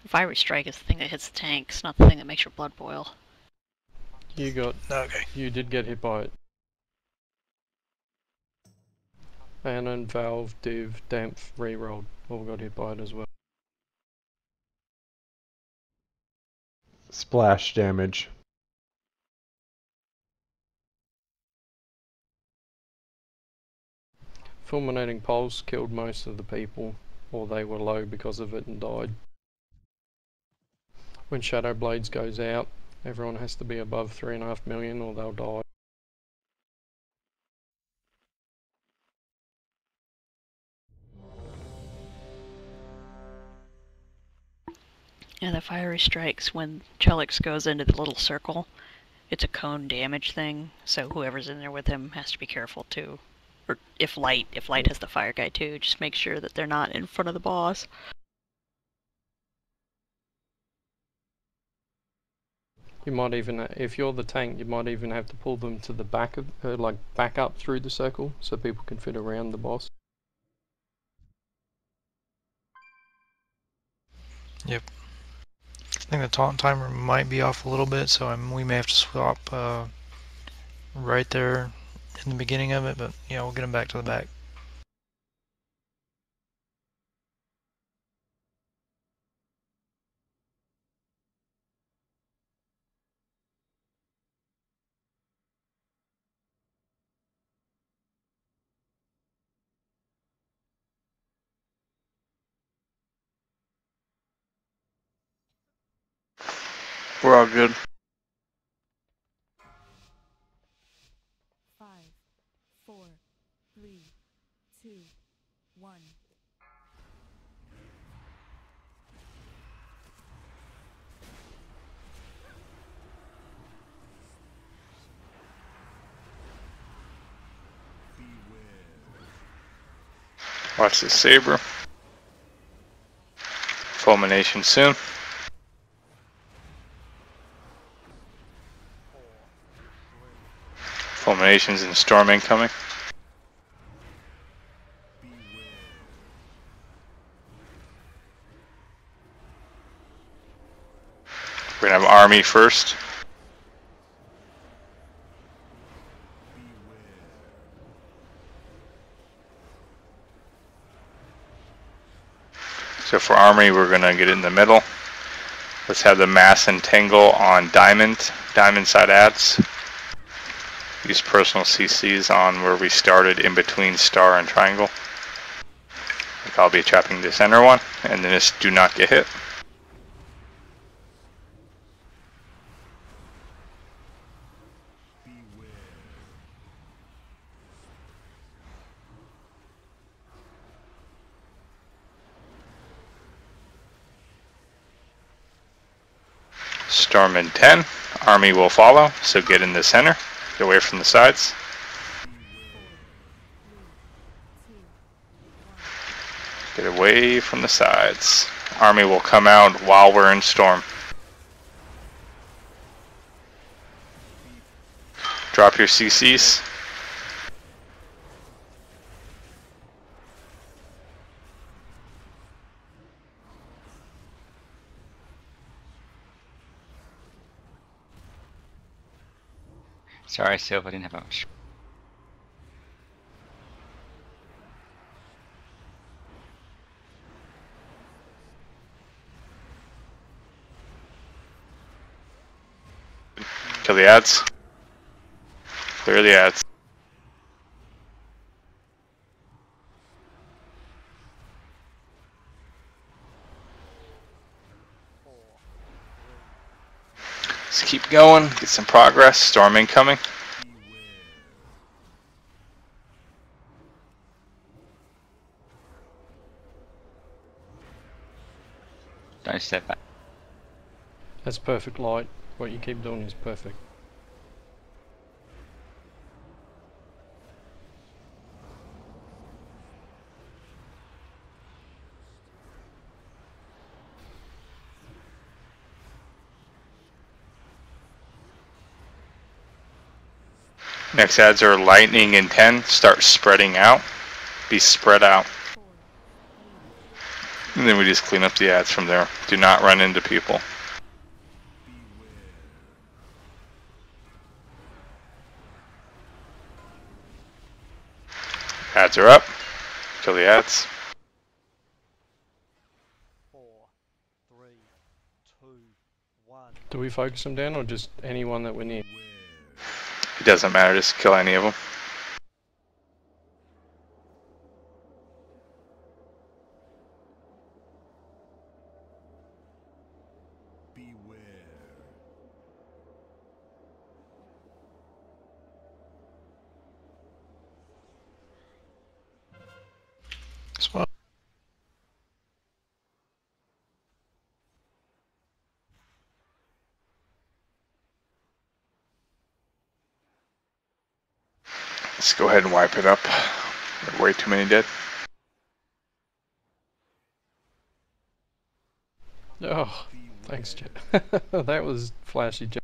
The fiery strike is the thing that hits the tanks, not the thing that makes your blood boil. You got. Okay. You did get hit by it. Anon, Valve, Div, Dampf, Rerolled all got hit by it as well. Splash damage. Fulminating Pulse killed most of the people, or they were low because of it and died. When Shadow Blades goes out, everyone has to be above 3.5 million or they'll die. Yeah, the fiery strikes, when Chellix goes into the little circle, it's a cone damage thing, so whoever's in there with him has to be careful too. Or if Light has the fire guy too, just make sure that they're not in front of the boss. You might even, if you're the tank, you might even have to pull them to the back of, like back up through the circle, so people can fit around the boss. Yep. I think the taunt timer might be off a little bit, so we may have to swap right there in the beginning of it, but yeah, we'll get them back to the back. We're all good. 5, 4, 3, 2, 1. Watch the saber. Fulmination soon. Fulminations and storm incoming. We're gonna have army first. So for army, we're gonna get in the middle. Let's have the mass entangle on diamond side adds. Use personal CCs on where we started in between star and triangle. Like I'll be trapping the center one, and then just do not get hit. Storm in 10. Army will follow, so get in the center. Get away from the sides. Get away from the sides. Army will come out while we're in storm. Drop your CCs. Sorry, Sylv, I didn't have much. Kill the ads. Clear the ads. Let's keep going, get some progress. Storm incoming. Don't step back. That's perfect light. What you keep doing is perfect. Next ads are lightning in 10. Start spreading out. Be spread out. And then we just clean up the ads from there. Do not run into people. Ads are up. Kill the ads. 4, 3, 2, 1. Do we focus them down or just anyone that we're near? It doesn't matter, just kill any of them. Spot. Let's go ahead and wipe it up. Way too many dead. Oh, thanks, Jeff. That was flashy, Jeff.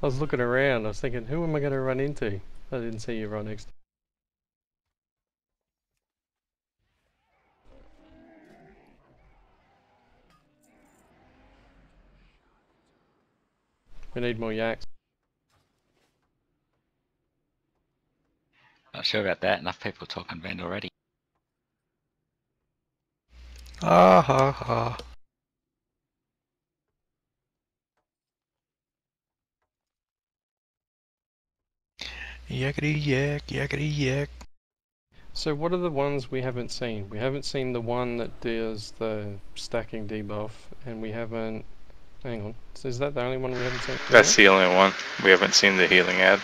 I was looking around, I was thinking, who am I going to run into? I didn't see you right next to me. We need more yaks. Not sure about that. Enough people talking band already. Ah ha ha. Yakety yak, yakety yak. So what are the ones we haven't seen? We haven't seen the one that does the stacking debuff, and we haven't... Hang on. Is that the only one we haven't seen? That's the only one. We haven't seen the healing ad.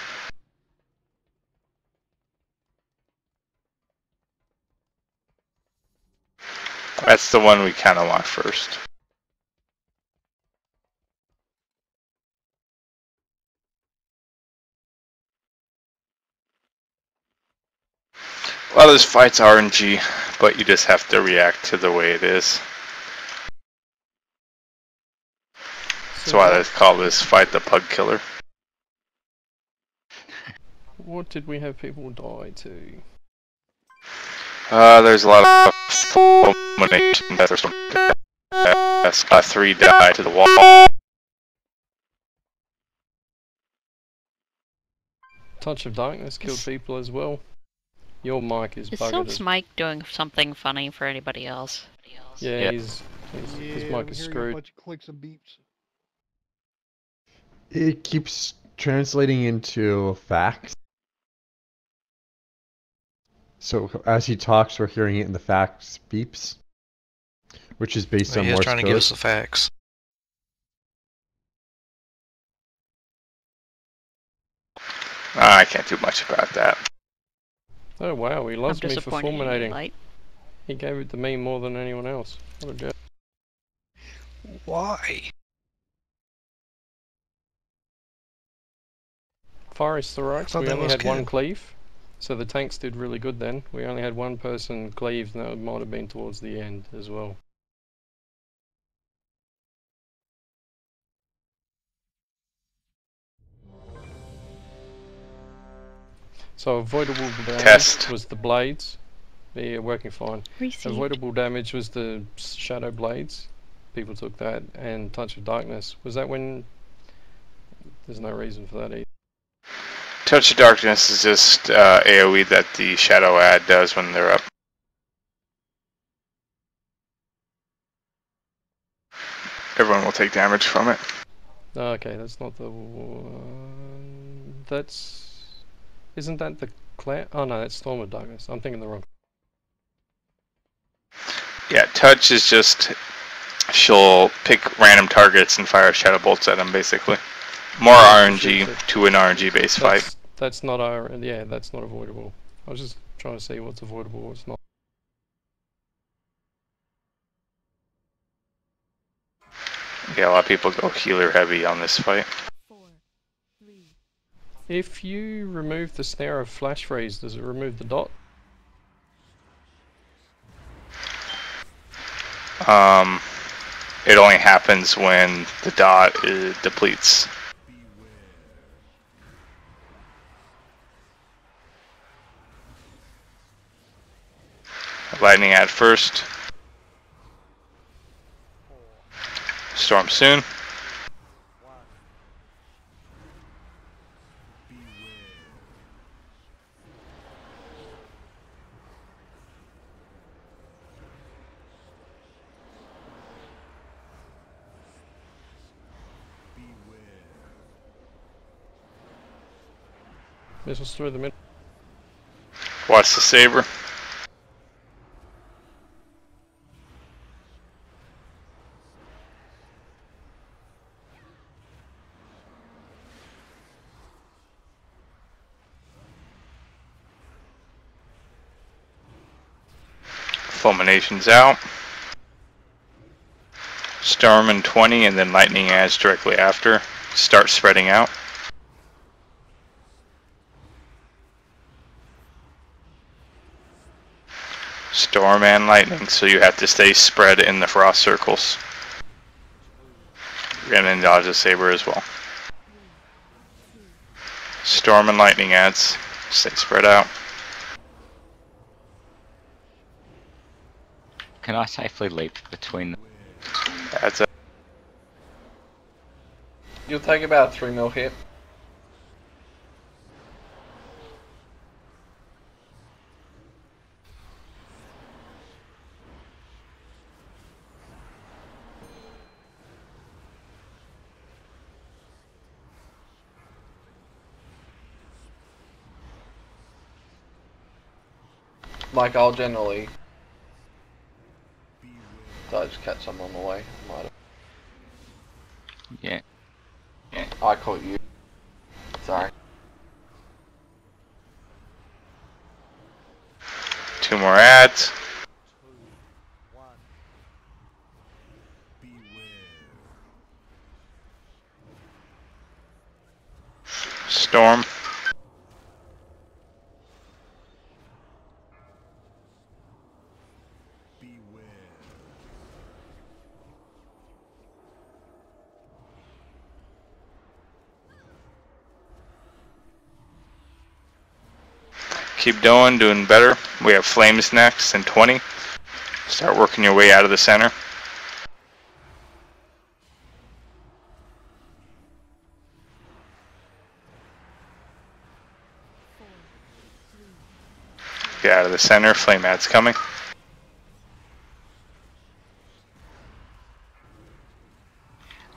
That's the one we kind of want first. A lot of this fight's RNG, but you just have to react to the way it is. That's why they call this fight the pug killer. What did we have people die to? There's a lot of fulmination deaths. 3 died to the wall. Touch of Darkness killed people as well. Your mic is Is buggered. Sylph's mic doing something funny for anybody else? Yeah, Yep. his Yeah, mic I'm is hearing a screwed. bunch of clicks and beeps. It keeps translating into facts. So as he talks, we're hearing it in the facts beeps, which is based on He is Morse trying to code. give us the facts. I can't do much about that. Oh wow, he loves I'm me for disappointed in you, fulminating. Light. He gave it to me more than anyone else. What a jerk. Why? Forest I Thorax, thought we that only was had one good. cleave. So the tanks did really good then. We only had one person cleave, and that might have been towards the end as well. So avoidable damage Test. was the blades. Yeah, working fine. Received. Avoidable damage was the shadow blades. People took that. And Touch of Darkness. Was that when... There's no reason for that either. Touch of Darkness is just AoE that the Shadow ad does when they're up. Everyone will take damage from it. Okay, that's not the one... That's... Isn't that the cloud? Oh no, that's Storm of Darkness. I'm thinking the wrong... Yeah, Touch is just... She'll pick random targets and fire shadow bolts at them, basically. More RNG to an RNG-based fight. That's not our... Yeah, that's not avoidable. I was just trying to see what's avoidable, what's not. Yeah, a lot of people go healer heavy on this fight. 4, 3, If you remove the snare of Flash Freeze, does it remove the dot? It only happens when the dot depletes. Lightning at first. Storm soon. Missiles through the middle. Watch the saber. Fulmination's out. Storm in 20 and then lightning adds directly after. Start spreading out. Storm and lightning, so you have to stay spread in the frost circles. And then dodge the saber as well. Storm and lightning adds. Stay spread out. Can I safely leap between them? Adds up. You'll take about a 3 mil hit. Like, I'll generally... Did I just catch someone on the way? Might have. Yeah. Yeah. I caught you. Sorry. 2 more ads. 2, 1. Storm. Keep doing better. We have flames next in 20. Start working your way out of the center. Get out of the center, flame ad's coming.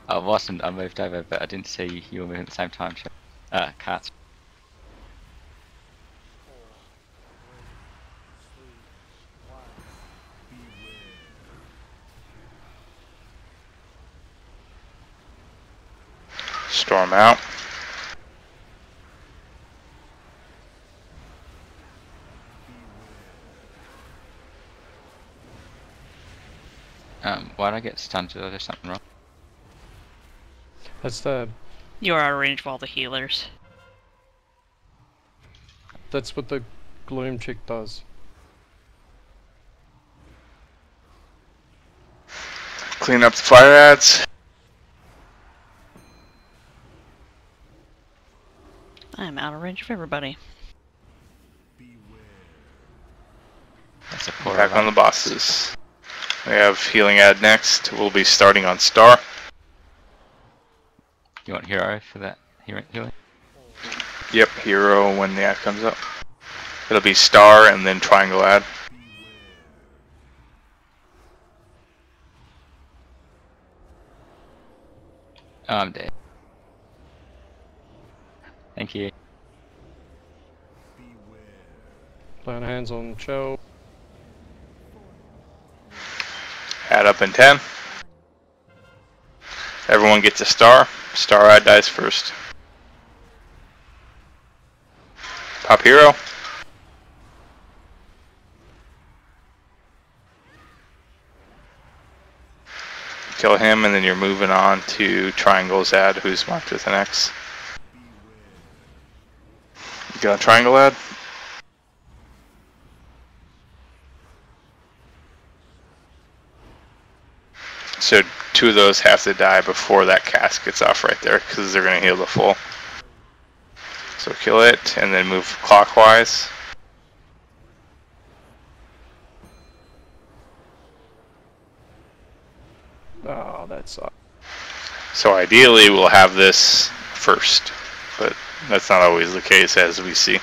I wasn't, I moved over, but I didn't see you were moving at the same time. Carts. 4, 3, 2, 1. Storm out. Why'd I get stunned? Did I do something wrong? That's the... You're out of range of all the healers. That's what the gloom chick does. Clean up the fire ads. I'm out of range of everybody. That's a poor Back on the bosses. We have healing ad next. We'll be starting on Star. You want hero for that healing? Yep, hero when the ad comes up. It'll be Star and then triangle ad. Oh, I'm dead. Thank you. Laying hands on Cho. Add up in 10. Everyone gets a star. Star ad dies first. Pop hero. Kill him, and then you're moving on to Triangle's ad, who's marked with an X. You got a Triangle ad? So 2 of those have to die before that cast gets off right there, because they're going to heal the full. So kill it, and then move clockwise. Oh, that sucks. So ideally we'll have this first, but that's not always the case, as we see.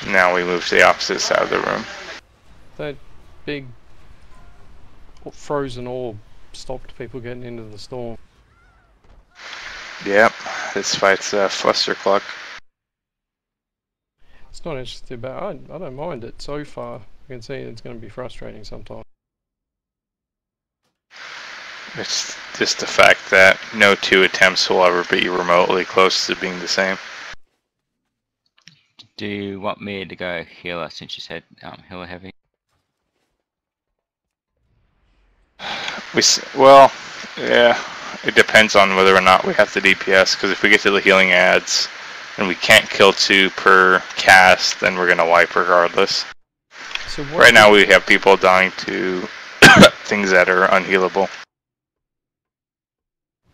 Now we move to the opposite side of the room. That big frozen orb stopped people getting into the storm. Yep, this fight's a clustercluck. It's not interesting, but I don't mind it so far. You can see it's going to be frustrating sometimes. It's just the fact that no 2 attempts will ever be remotely close to being the same. Do you want me to go healer since you said healer heavy? Well, yeah, it depends on whether or not we have the DPS, because if we get to the healing ads and we can't kill 2 per cast, then we're going to wipe regardless. So right now we have people dying to things that are unhealable.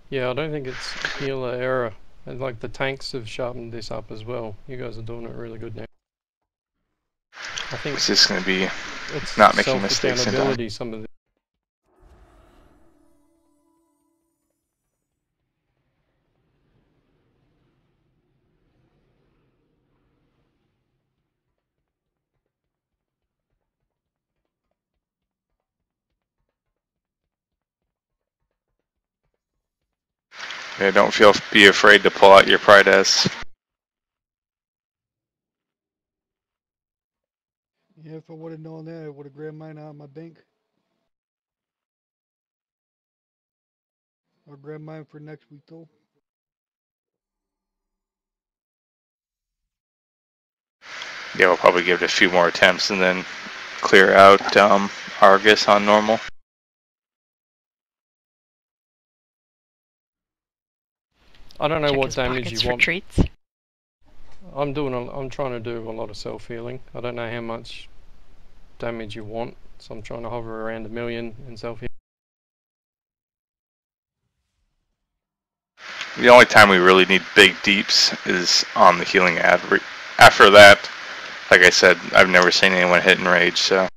Yeah, I don't think it's healer error. And like the tanks have sharpened this up as well. You guys are doing it really good now. I think it's just going to be it's not making mistakes in time. Self-accountability, some of the... Yeah, don't be afraid to pull out your Prides. Yeah, if I would have known that, I would have grabbed mine out of my bank. I'll grab mine for next week though. Yeah, we'll probably give it a few more attempts and then clear out Argus on normal. I don't know Check what his damage pockets you for want. treats. I'm trying to do a lot of self healing. I don't know how much damage you want, so I'm trying to hover around 1,000,000 in self healing. The only time we really need big deeps is on the healing ad. After that, like I said, I've never seen anyone hit in rage, so.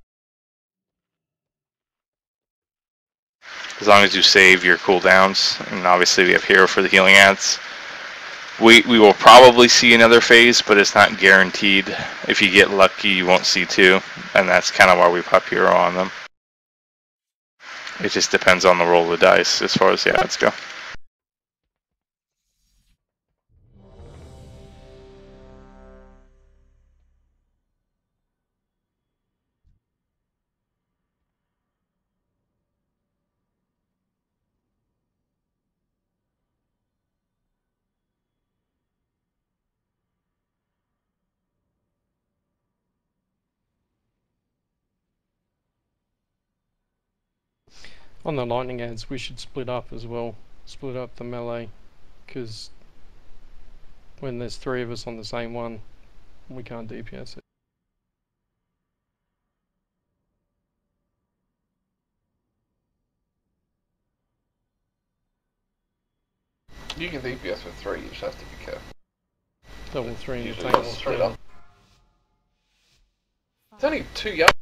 As long as you save your cooldowns, and obviously we have hero for the healing ads, we will probably see another phase, but it's not guaranteed. If you get lucky, you won't see two, and that's kind of why we pop hero on them. It just depends on the roll of the dice as far as the ads go. On the lightning ads, we should split up as well. Split up the melee, because when there's 3 of us on the same one, we can't DPS it. You can DPS with 3, you just have to be careful. Double 3 in the Usually tank. double straight up. It's only 2 yards.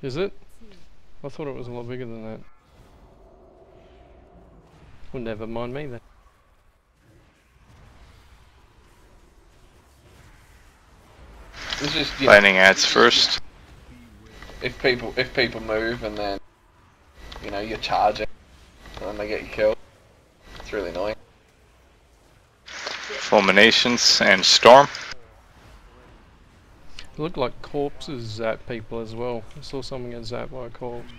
Is it? I thought it was a lot bigger than that. Well, never mind me then. It's just, Lightning ads first. If people move and then you're charging and then they get you killed, it's really annoying. Fulminations and Storm. It looked like corpses zap people as well. I saw someone get zapped by a corpse.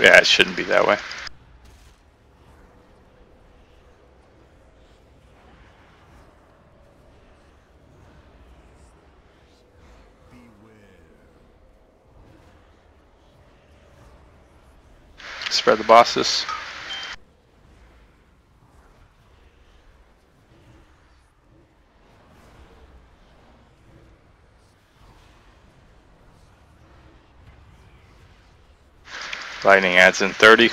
Yeah, it shouldn't be that way. Spread the bosses. Lightning adds in 30.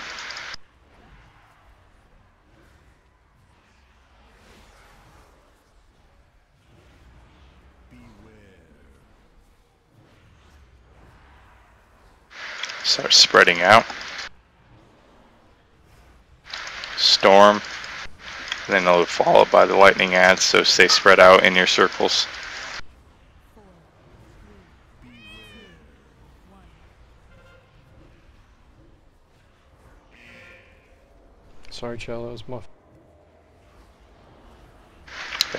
Start spreading out. Storm. And then they'll be followed by the lightning ads, so stay spread out in your circles. Sorry, Charlie, that was my...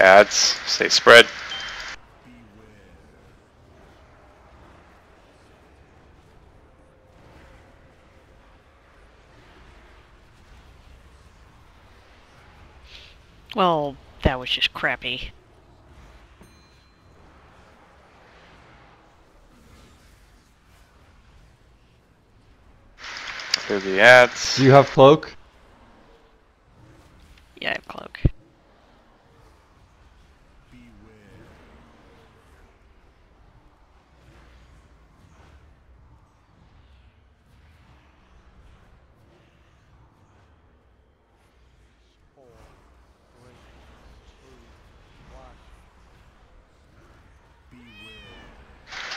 Ads, stay spread. Well, that was just crappy. Clear the ads. Do you have cloak? Yeah, I have cloak.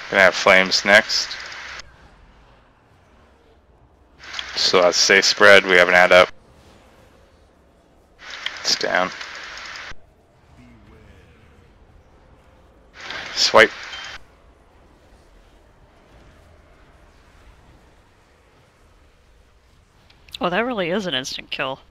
Gonna have flames next. So let's stay spread. We have an ad up. It's down. Swipe. Oh, that really is an instant kill.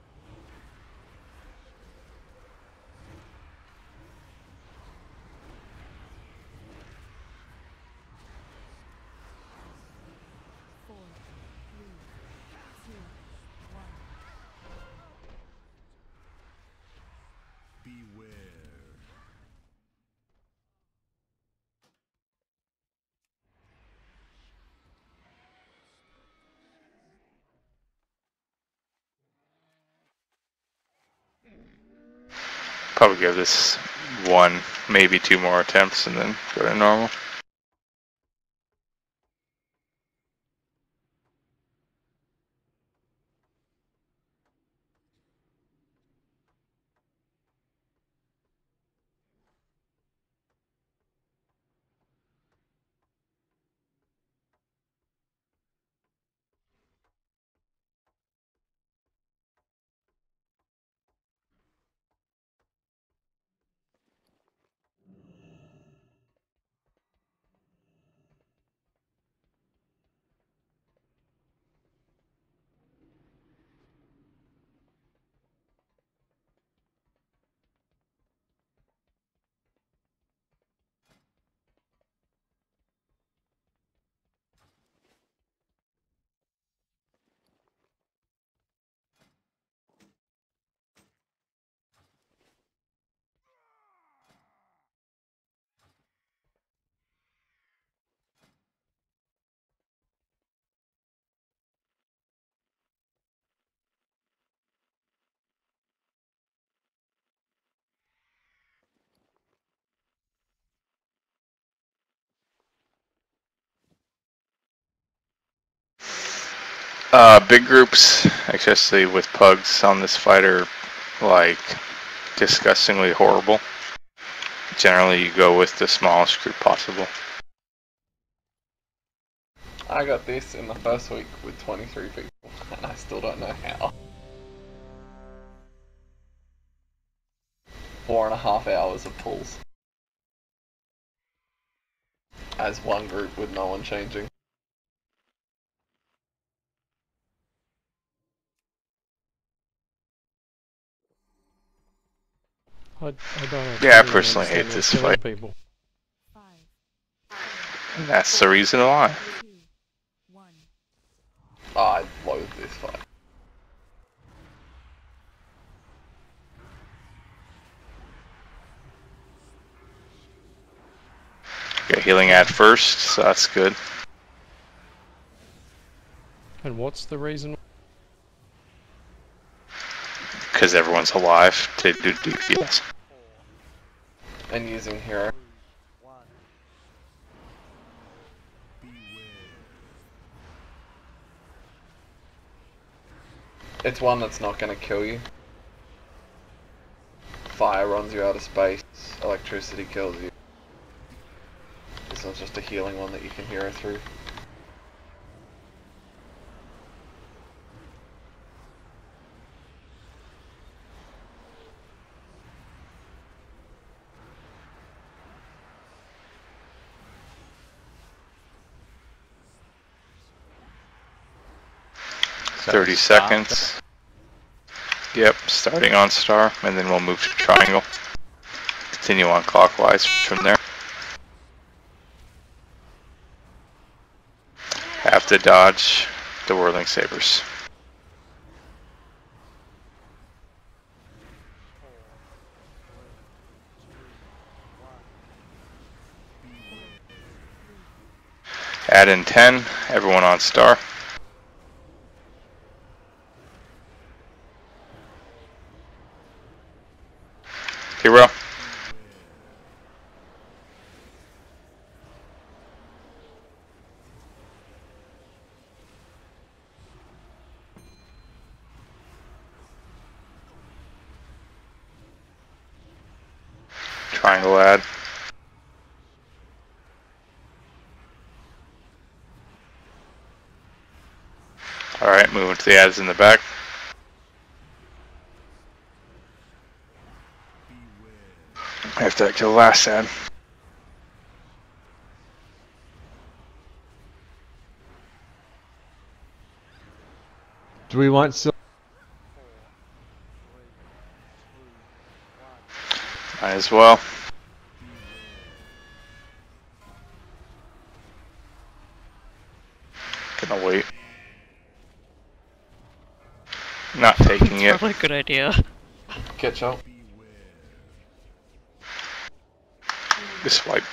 Probably give this one, maybe two more attempts and then go to normal. Big groups, especially with pugs on this fight, are like disgustingly horrible. Generally, you go with the smallest group possible. I got this in the first week with 23 people, and I still don't know how. 4.5 hours of pulls. As one group with no one changing. I don't Yeah, I actually personally hate understand this killing fight. people. And that's the reason why. I loathe this fight. Got healing at first, so that's good. And what's the reason? Because everyone's alive to do DPS. And using hero. It's one that's not going to kill you. Fire runs you out of space, electricity kills you. This one's just a healing one that you can hero through. So 30 star. seconds. Yep, starting on star, and then we'll move to triangle. Continue on clockwise from there. Have to dodge the whirling sabers. Add in 10, everyone on star. Hero. Triangle add. Alright, moving to the ads in the back. After I kill the last ad. Do we want Sil? 4, 3, 2, 1. Might as well. Gonna wait. Not taking it. Probably a good idea. Catch up. Just wipe.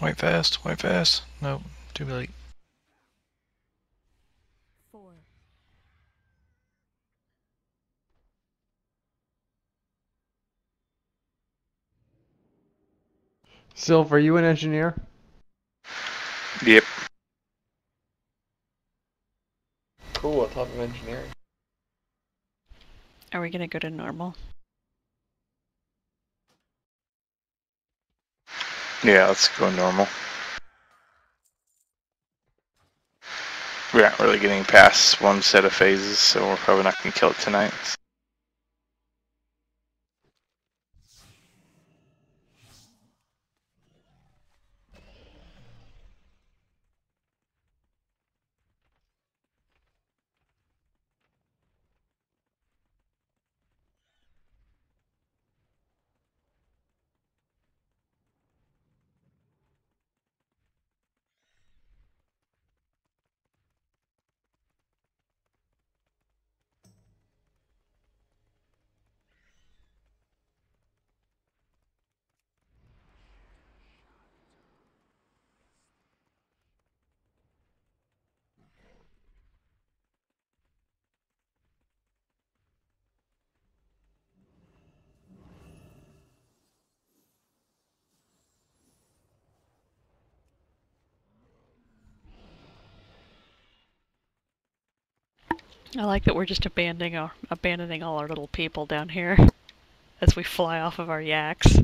Wait fast, wait fast. Nope, too late. 4, Sylph, are you an engineer? Yep. Cool, what type of engineering? Are we gonna go to normal? Yeah, let's go normal. We aren't really getting past one set of phases, so we're probably not gonna kill it tonight. I like that we're just abandoning all our little people down here as we fly off of our yaks.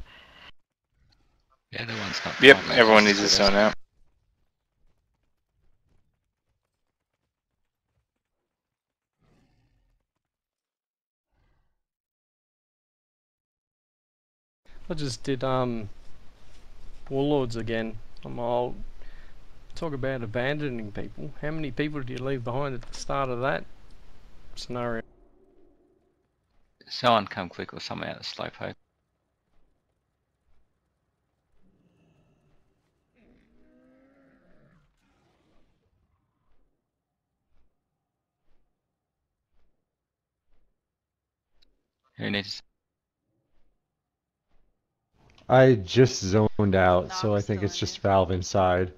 Yeah, the one's not. Yep, not everyone closest needs to to us. zone out. I just did Warlords again. I'll talk about abandoning people. How many people did you leave behind at the start of that scenario? Someone come quick or someone out of slowpoke. Who needs? I just zoned out, No, so I'm I think still it's in just it. Valve inside.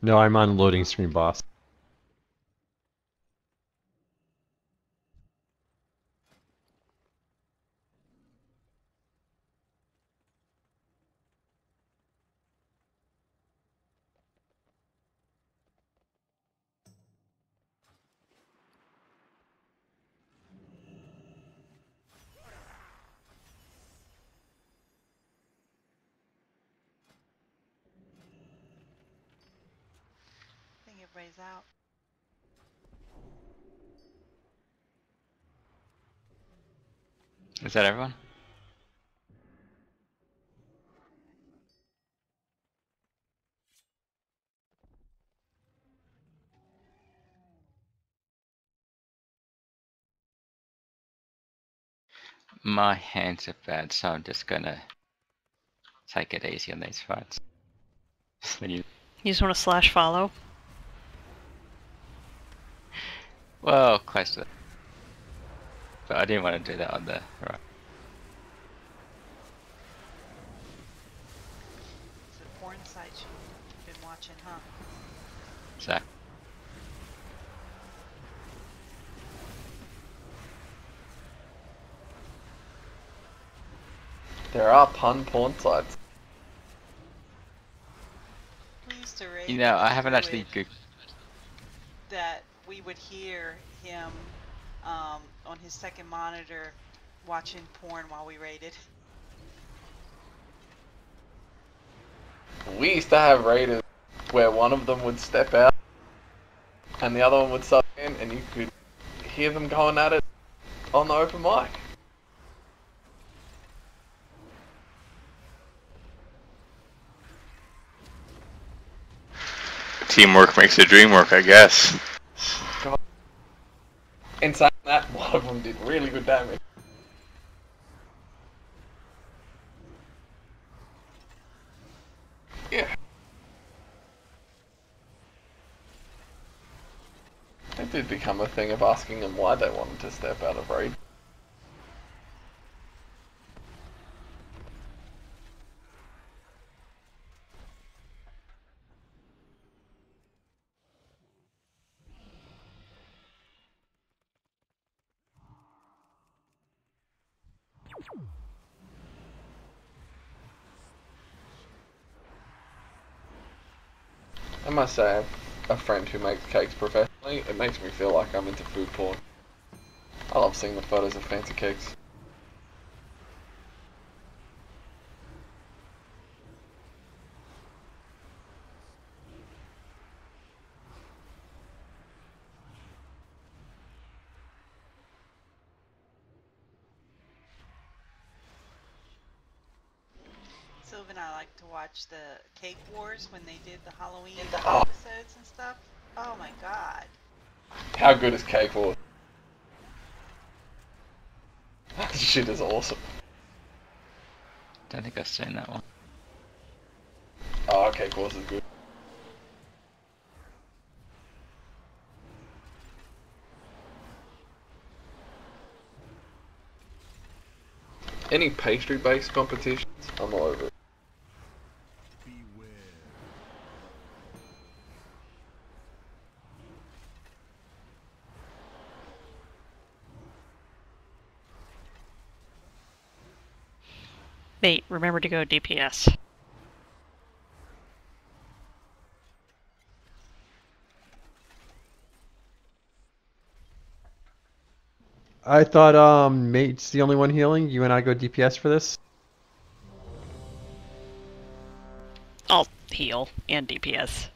No, I'm on loading screen, boss. I think everybody's out. Is that everyone? My hands are bad, so I'm just gonna take it easy on these fights. When you, You just want to slash follow? well, close to it. But I didn't want to do that on the right. It's a porn site you've been watching, huh? So There are pun porn sites. We used to raid you know, I the haven't actually druid googled. that we would hear him on his second monitor watching porn while we raided. We used to have raiders where one of them would step out and the other one would sub in, and you could hear them going at it On the open mic. Teamwork makes the dream work, I guess. God. In saying that, one of them did really good damage. Yeah. It did become a thing of asking them why they wanted to step out of raid. I must say, I have a friend who makes cakes professionally. It makes me feel like I'm into food porn. I love seeing the photos of fancy cakes. Sylvan and I like to watch the Cake Wars when they did the Halloween Oh. episodes and stuff. Oh my god. How good is Cake Wars? That shit is awesome. Don't think I've seen that one. Oh, Cake Wars is good. Any pastry-based competitions, I'm all over it. Mate, remember to go DPS. I thought mate's the only one healing. You and I go DPS for this. I'll heal and DPS.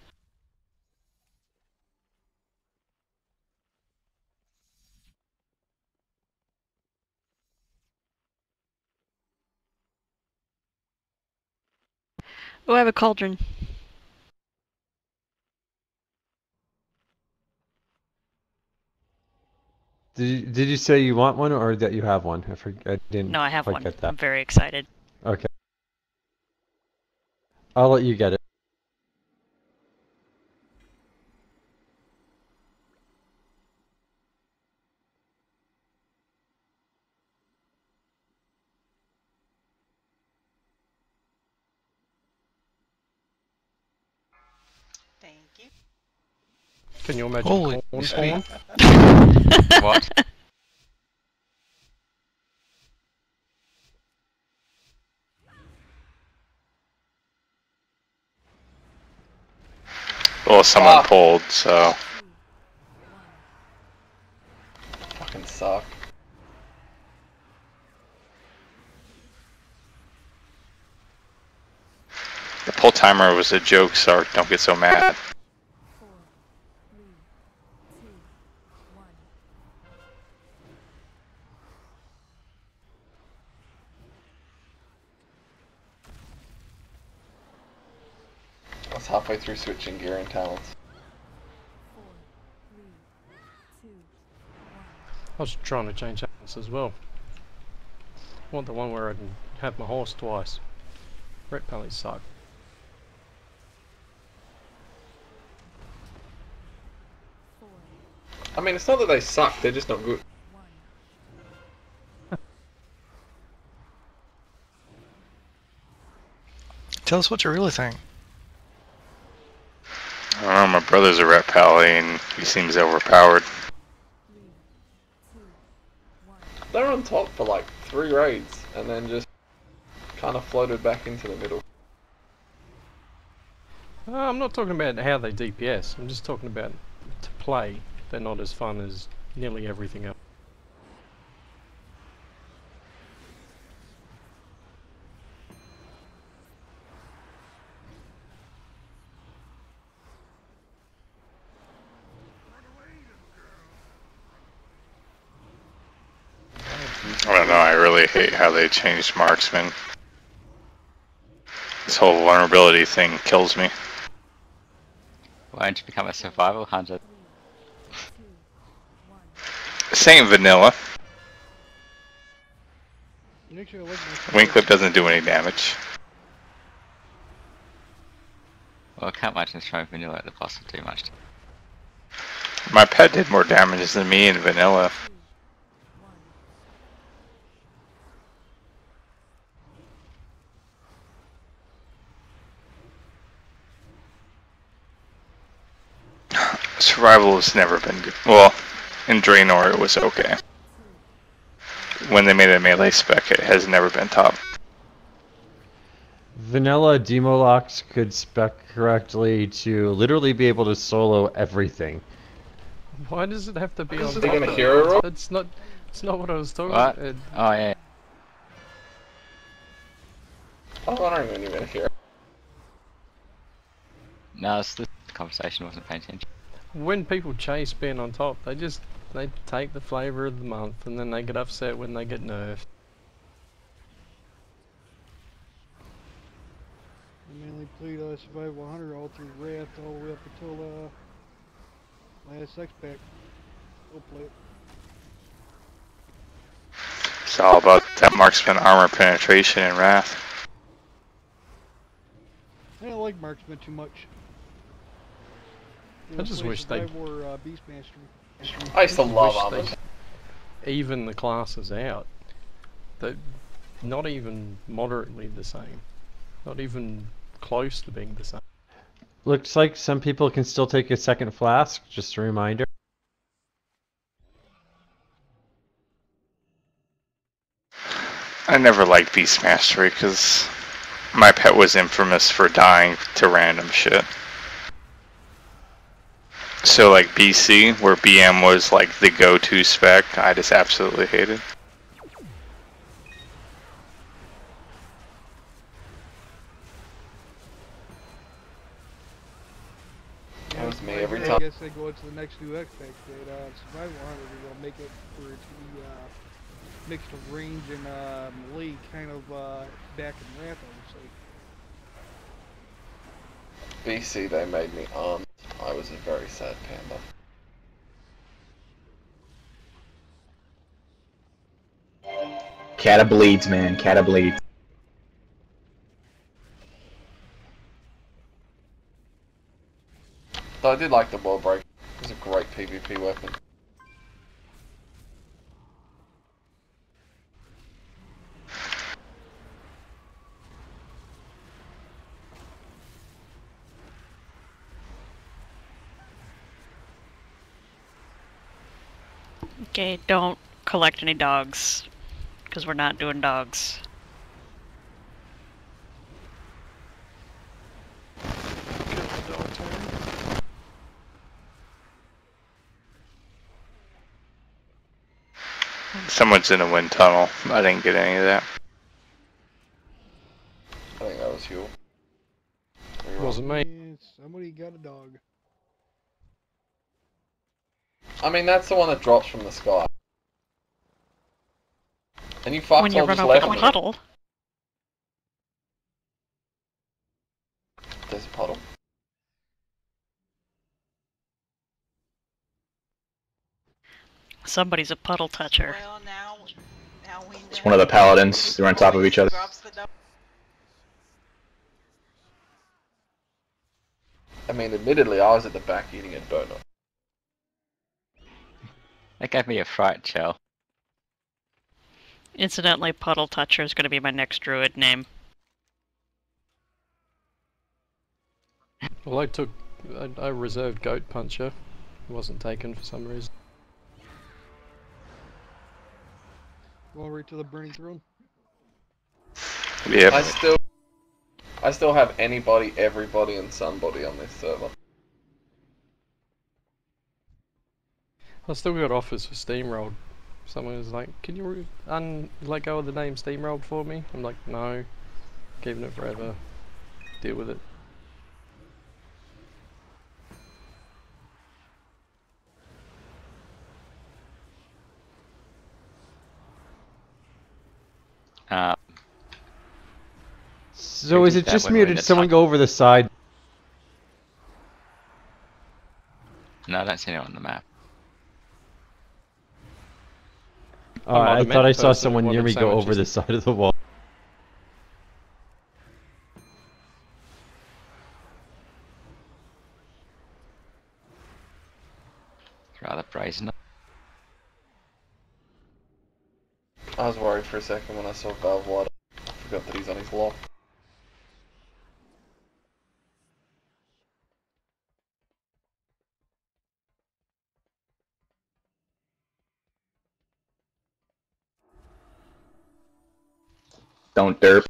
Oh, I have a cauldron. Did you say you want one or that you have one? I didn't No, I have quite one. get that. I'm very excited. Okay. I'll let you get it. Thank you. Can you imagine Holy corn sweet. porn? What? Well, someone pulled, so. Fucking suck. The pull timer was a joke, so don't get so mad. 4, 3, 2, 1. I was halfway through switching gear and talents. 4, 3, 2, 1. I was trying to change hands as well. I want the one where I can have my horse twice. Red pellets suck. I mean, it's not that they suck, they're just not good. Tell us what you really think. I don't know, my brother's a rep pally and he seems overpowered. They're on top for like 3 raids, and then just kind of floated back into the middle. I'm not talking about how they DPS, I'm just talking about to play. They're not as fun as nearly everything else. know, I really hate how they changed marksman. This whole vulnerability thing kills me. Why don't you become a survival hunter? Same vanilla. Actually, I like my Winklet doesn't do any damage. Well, I can't imagine throwing vanilla at the boss too much. My pet did more damage than me in vanilla. Survival has never been good. Well, in Draenor it was okay. When they made a melee spec, it has never been top. Vanilla Demolocks could spec correctly to literally be able to solo everything. Why does it have to be on Is it top gonna of hero roll? It's not. It's not what I was talking What? about. Oh yeah. I'm wondering when you're gonna hear. No, it's the conversation wasn't paying attention. When people chase being on top, they take the flavor of the month, and then they get upset when they get nerfed. I mainly played Survival 100 all through Wrath all the way up until last X pack. Still play it. It's all about that marksman armor penetration and wrath. I don't like Marksman too much. I just wish they. Or Beast Mastery. I used to love wish armor. they even the classes out. They're not even moderately the same. Not even close to being the same. Looks like some people can still take a second flask, just a reminder. I never liked Beast Mastery because my pet was infamous for dying to random shit. So like BC, where BM was like the go-to spec, I just absolutely hated. That was me every I time. guess they go into the next new X pack. That Survival 100 will make it where it's gonna be mixed of range and melee, kind of back in Wrath, I would say. BC, they made me armed. I was a very sad panda. Cata bleeds, man. Cata bleeds. Though I did like the wall break. It was a great PvP weapon. Okay, don't collect any dogs, because we're not doing dogs. Someone's in a wind tunnel. I didn't get any of that. I think that was you. Wasn't me. Yeah, somebody got a dog. I mean, that's the one that drops from the sky. And you When fucks you all run just over left a me. puddle. There's a puddle. Somebody's a puddle toucher. Well, now we know. It's one of the paladins. They're on top of each other. Drops the dog. I mean, admittedly, I was at the back eating a donut. That gave me a fright chill. Incidentally, puddle toucher is going to be my next druid name. Well, I reserved goat puncher. It wasn't taken for some reason. Going right to the burning throne. Yep. I still have anybody, everybody, and somebody on this server. I still got offers for Steamrolled. Someone was like, "Can you let go of the name Steamrolled for me?" I'm like, "No, keeping it forever. Deal with it." So is it that just when me, we're or in did the someone tunnel? go over the side? No, I don't see anyone on the map. I might I have met thought the I saw person who someone near wanted me go over sandwiches. the side of the wall. Rather brazen. I was worried for a second when I saw Valve light up. I forgot that he's on his lock. Don't derp.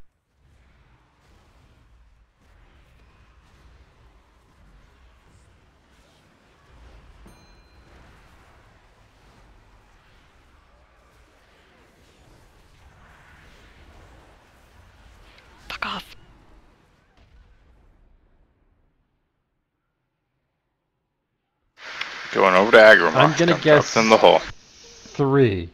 Fuck off. Going over to Agrimar. I'm gonna Don't drop guess them in the hole. 3.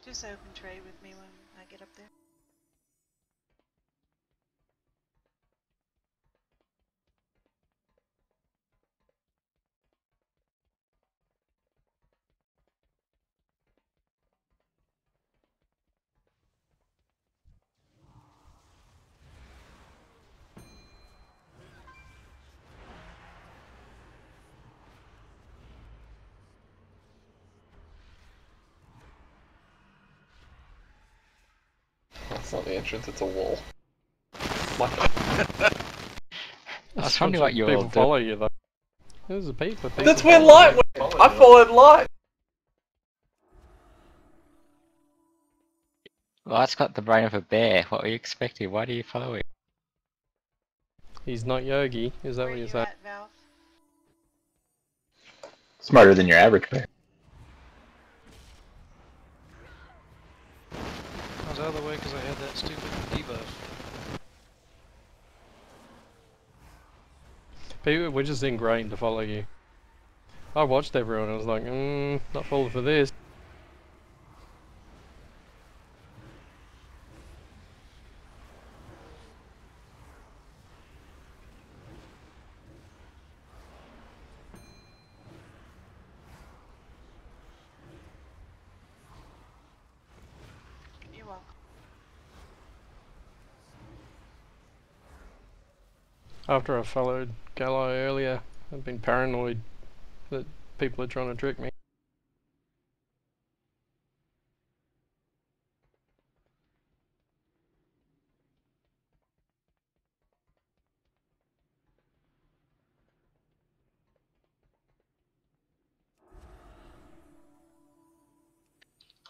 Just open trade with me when I get up there. That's not the entrance, it's a wall. My That's That's probably what you all people do. follow you though. There's a people. That's where light went! I followed light! Well, that's got the brain of a bear. What were you expecting? Why do you follow it? He's not Yogi. Is that Where what are you're you saying? at, Valve? Smarter than your average player. I was out of the way because I had that stupid debuff. People, we're just ingrained to follow you. I watched everyone and I was like, not falling for this. You're welcome. After I followed Gallo earlier, I've been paranoid that people are trying to trick me.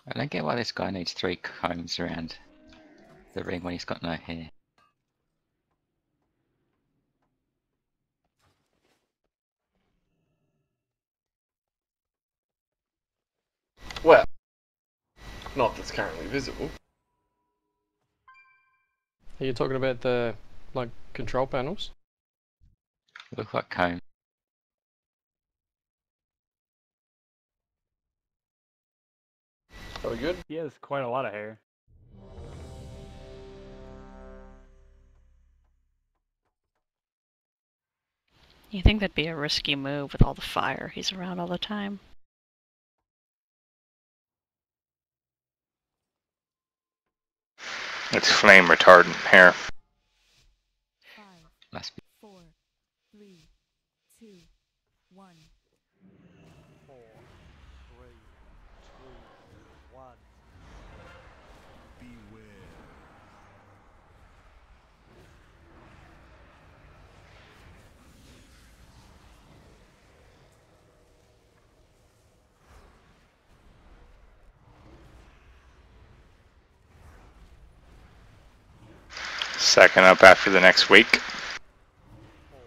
I don't get why this guy needs 3 combs around the ring when he's got no hair. Well, not that's currently visible. Are you talking about the, like, control panels? Look like comb. Are we good? He has quite a lot of hair. You think that'd be a risky move with all the fire he's around all the time? It's flame retardant hair. 5, Must be. 4, 3, 2, 1. 4, 3, 2, 1. Second up after the next week. 4,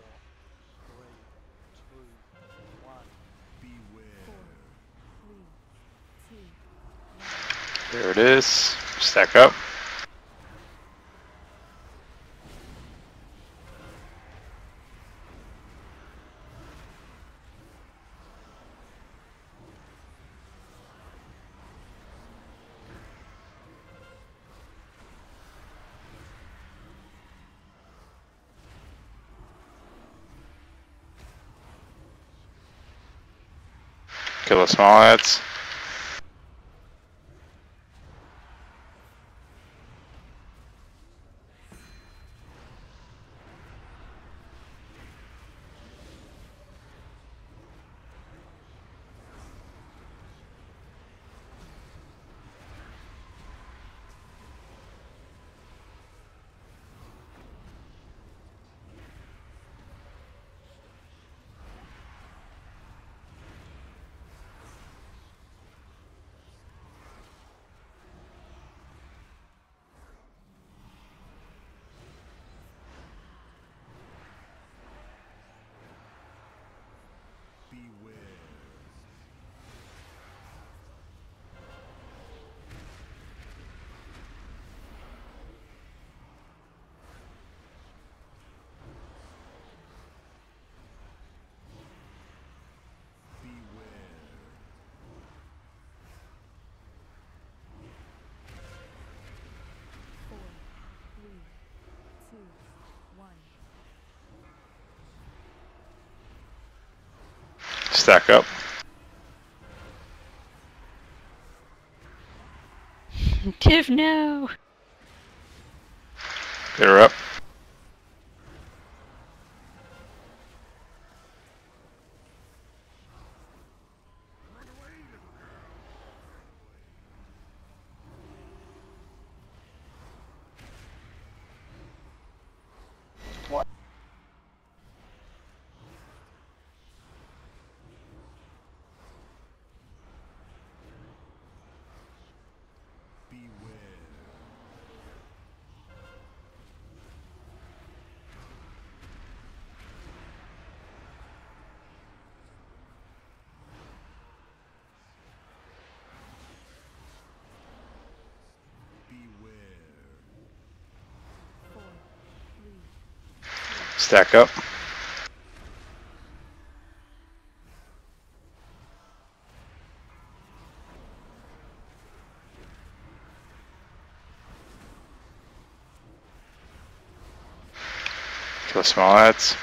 3, 2, 1. There it is. Stack up. Kill the small hats. Four, three, two, one. Stack up. Div, no! Get her up. What? Four, three, Stack up. Kill small hats.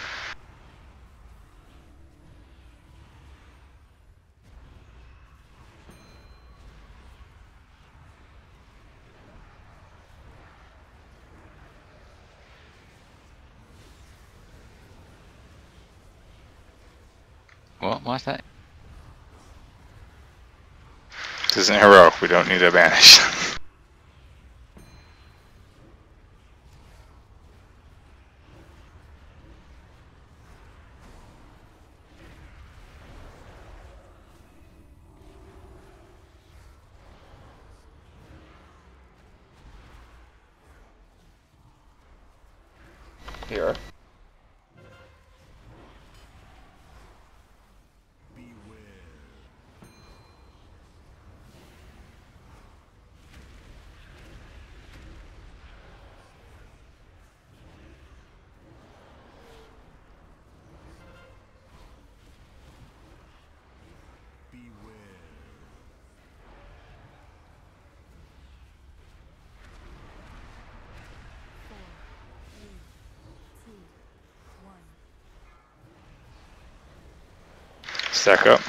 What? Why's that? This isn't heroic. We don't need to banish. Hero. four, three, two, one. Stack up.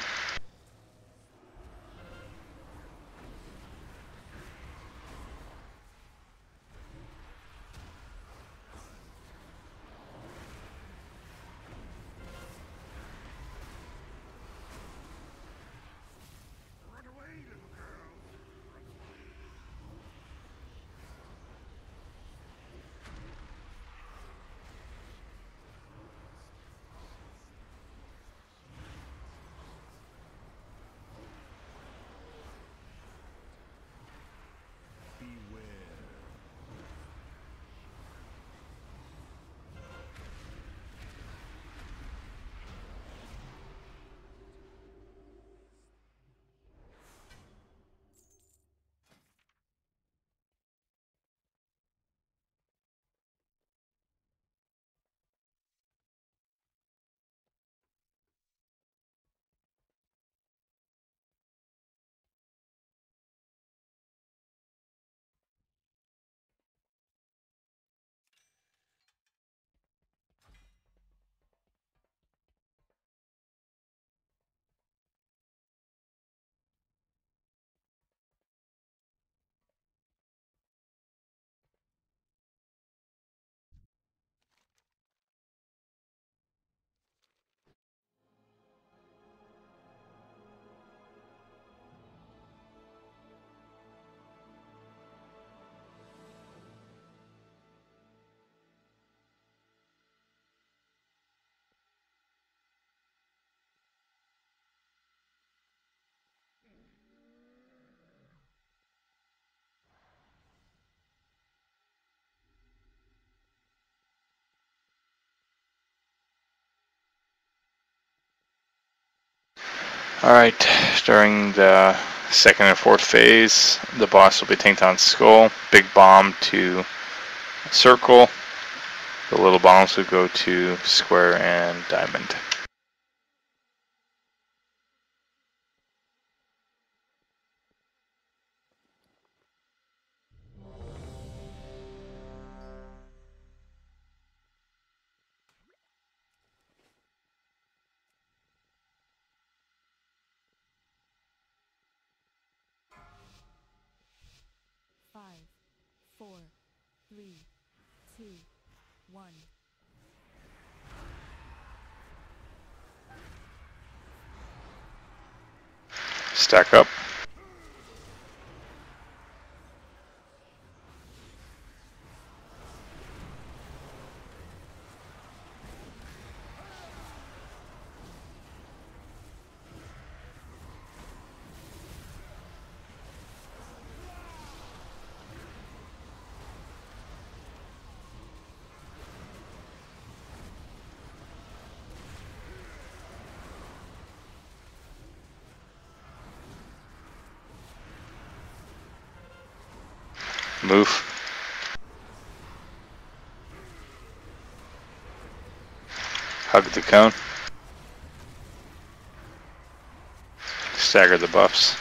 Alright, during the second and fourth phase, the boss will be tanked on Skull. Big bomb to Circle. The little bombs will go to Square and Diamond. Five, four, three, two, one. Stack up. Move. Hug the cone. Stagger the buffs.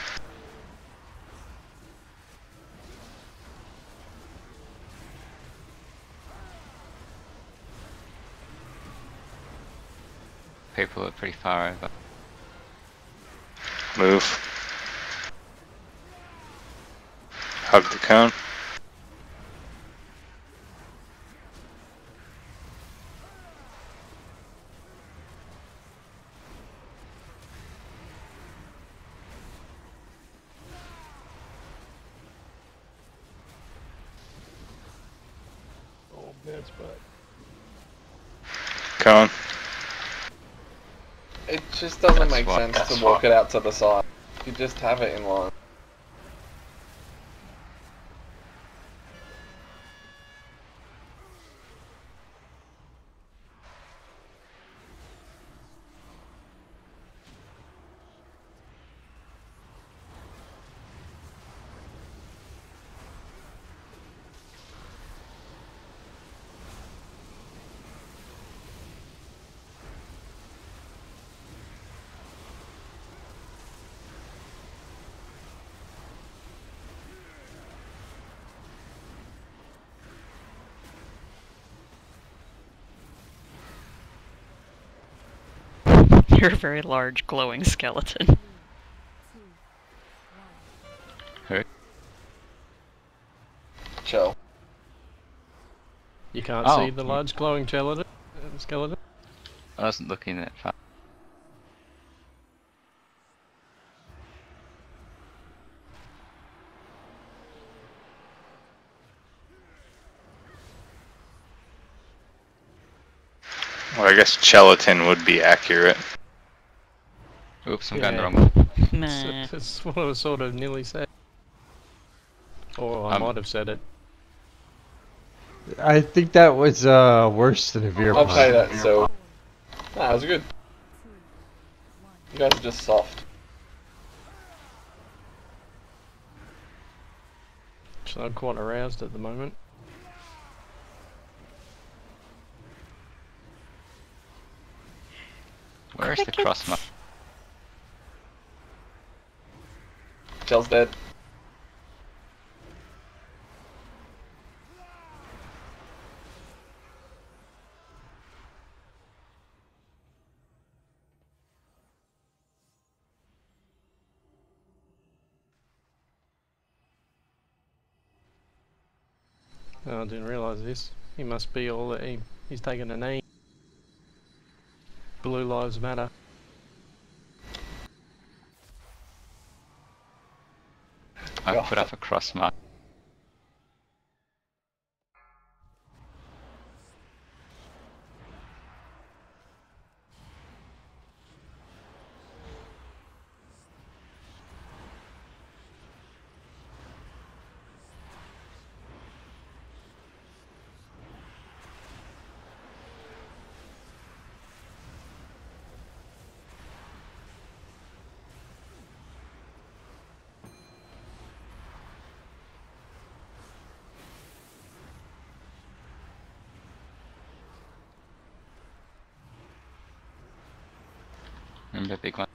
People are pretty far over. Move. Hug the cone. Oh, bad spot. Cone. It just doesn't That's make what- sense that's to walk it out to the side. You just have it in line. You're a very large, glowing skeleton. Who? Chill. You can't Oh. see the large glowing skeleton? I wasn't looking that far. Well, I guess gelatin would be accurate. Oops, I'm going the Yeah. wrong way. Meh. That's what I sort of nearly said. Or I might have said it. I think that was worse than a beer I'll pay pong. that, so... Nah, it was good. You guys are just soft. So I'm quite aroused at the moment. Where's the cross mark? Chill's dead. Oh, I didn't realise this. He must be all that he's taken a knee. Blue Lives Matter. I put up a cross mark. Remember big one.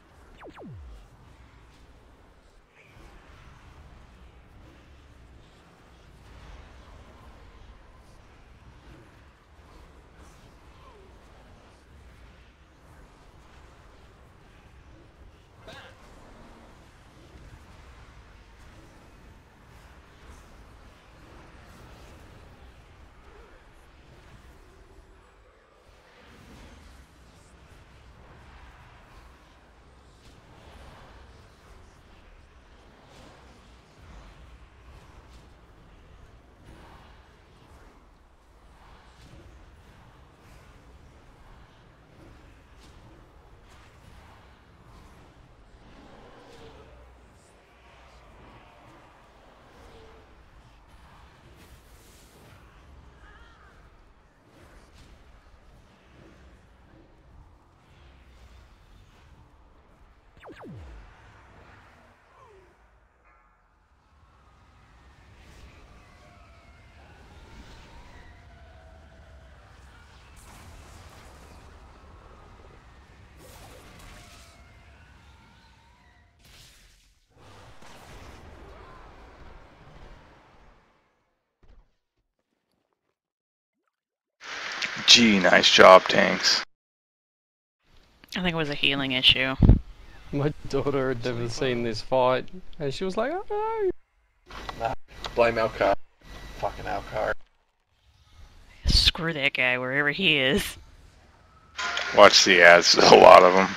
Gee, nice job, tanks. I think it was a healing issue. My daughter had never seen this fight, and she was like, "Oh no!" Nah, blame Alcar. Fucking Alcar. Screw that guy wherever he is. Watch the ads, a lot of them.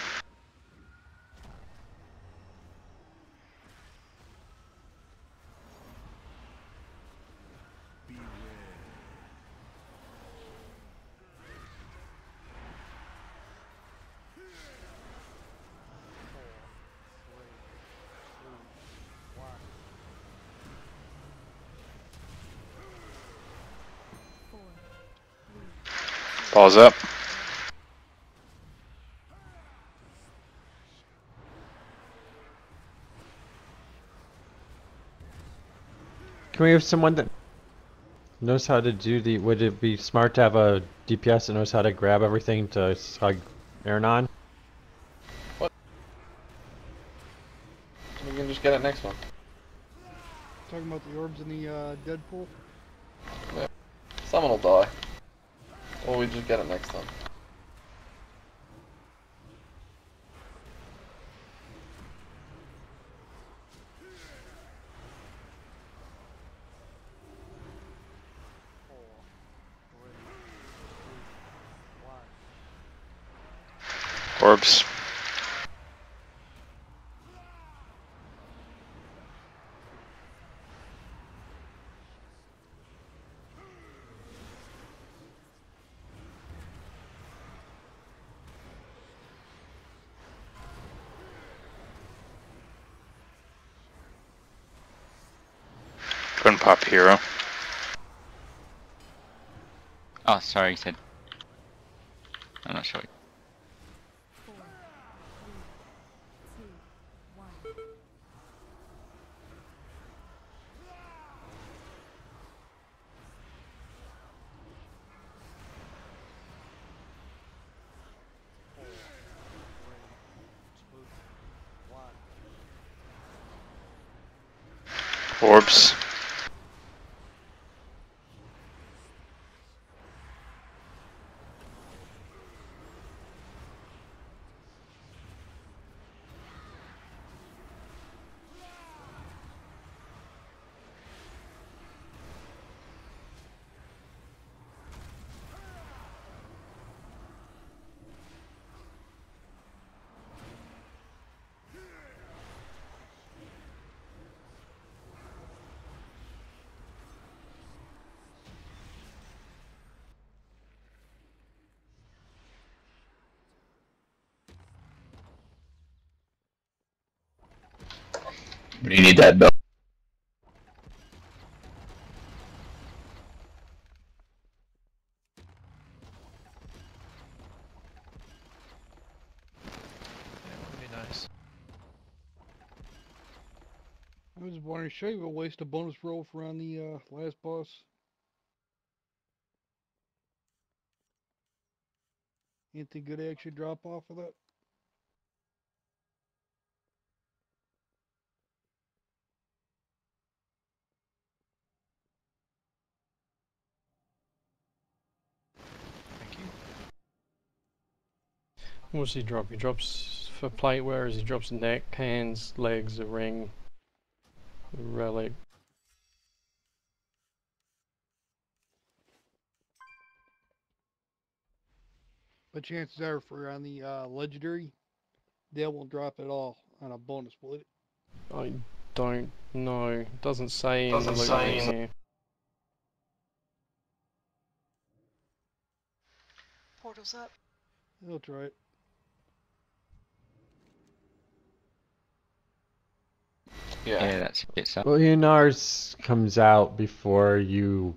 Pause up. Can we have someone that knows how to do the... Would it be smart to have a DPS that knows how to grab everything to hug Ernan? We can just get it next one. Talking about the orbs in the Deadpool? Yeah. Someone will die. Or we just get it next time. Orbs. Twin pop hero. Oh, sorry, he said. I'm not sure. 4, 3, 2, 1. Orbs. Do you need that bell? That would be nice. I was wondering, should I even waste a bonus roll for on the last boss? Anything good actually drop off of that? What's he drop? He drops for plateware as he drops neck, hands, legs, a ring, a relic. But chances are, for on the legendary, they won't drop it all on a bonus, will it? I don't know. Doesn't say in the loot here. Portal's up. They'll try it. Yeah, that's a bit sad. Well, Leonar's comes out before you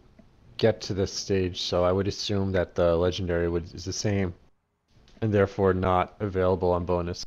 get to this stage, so I would assume that the legendary is the same, and therefore not available on bonus.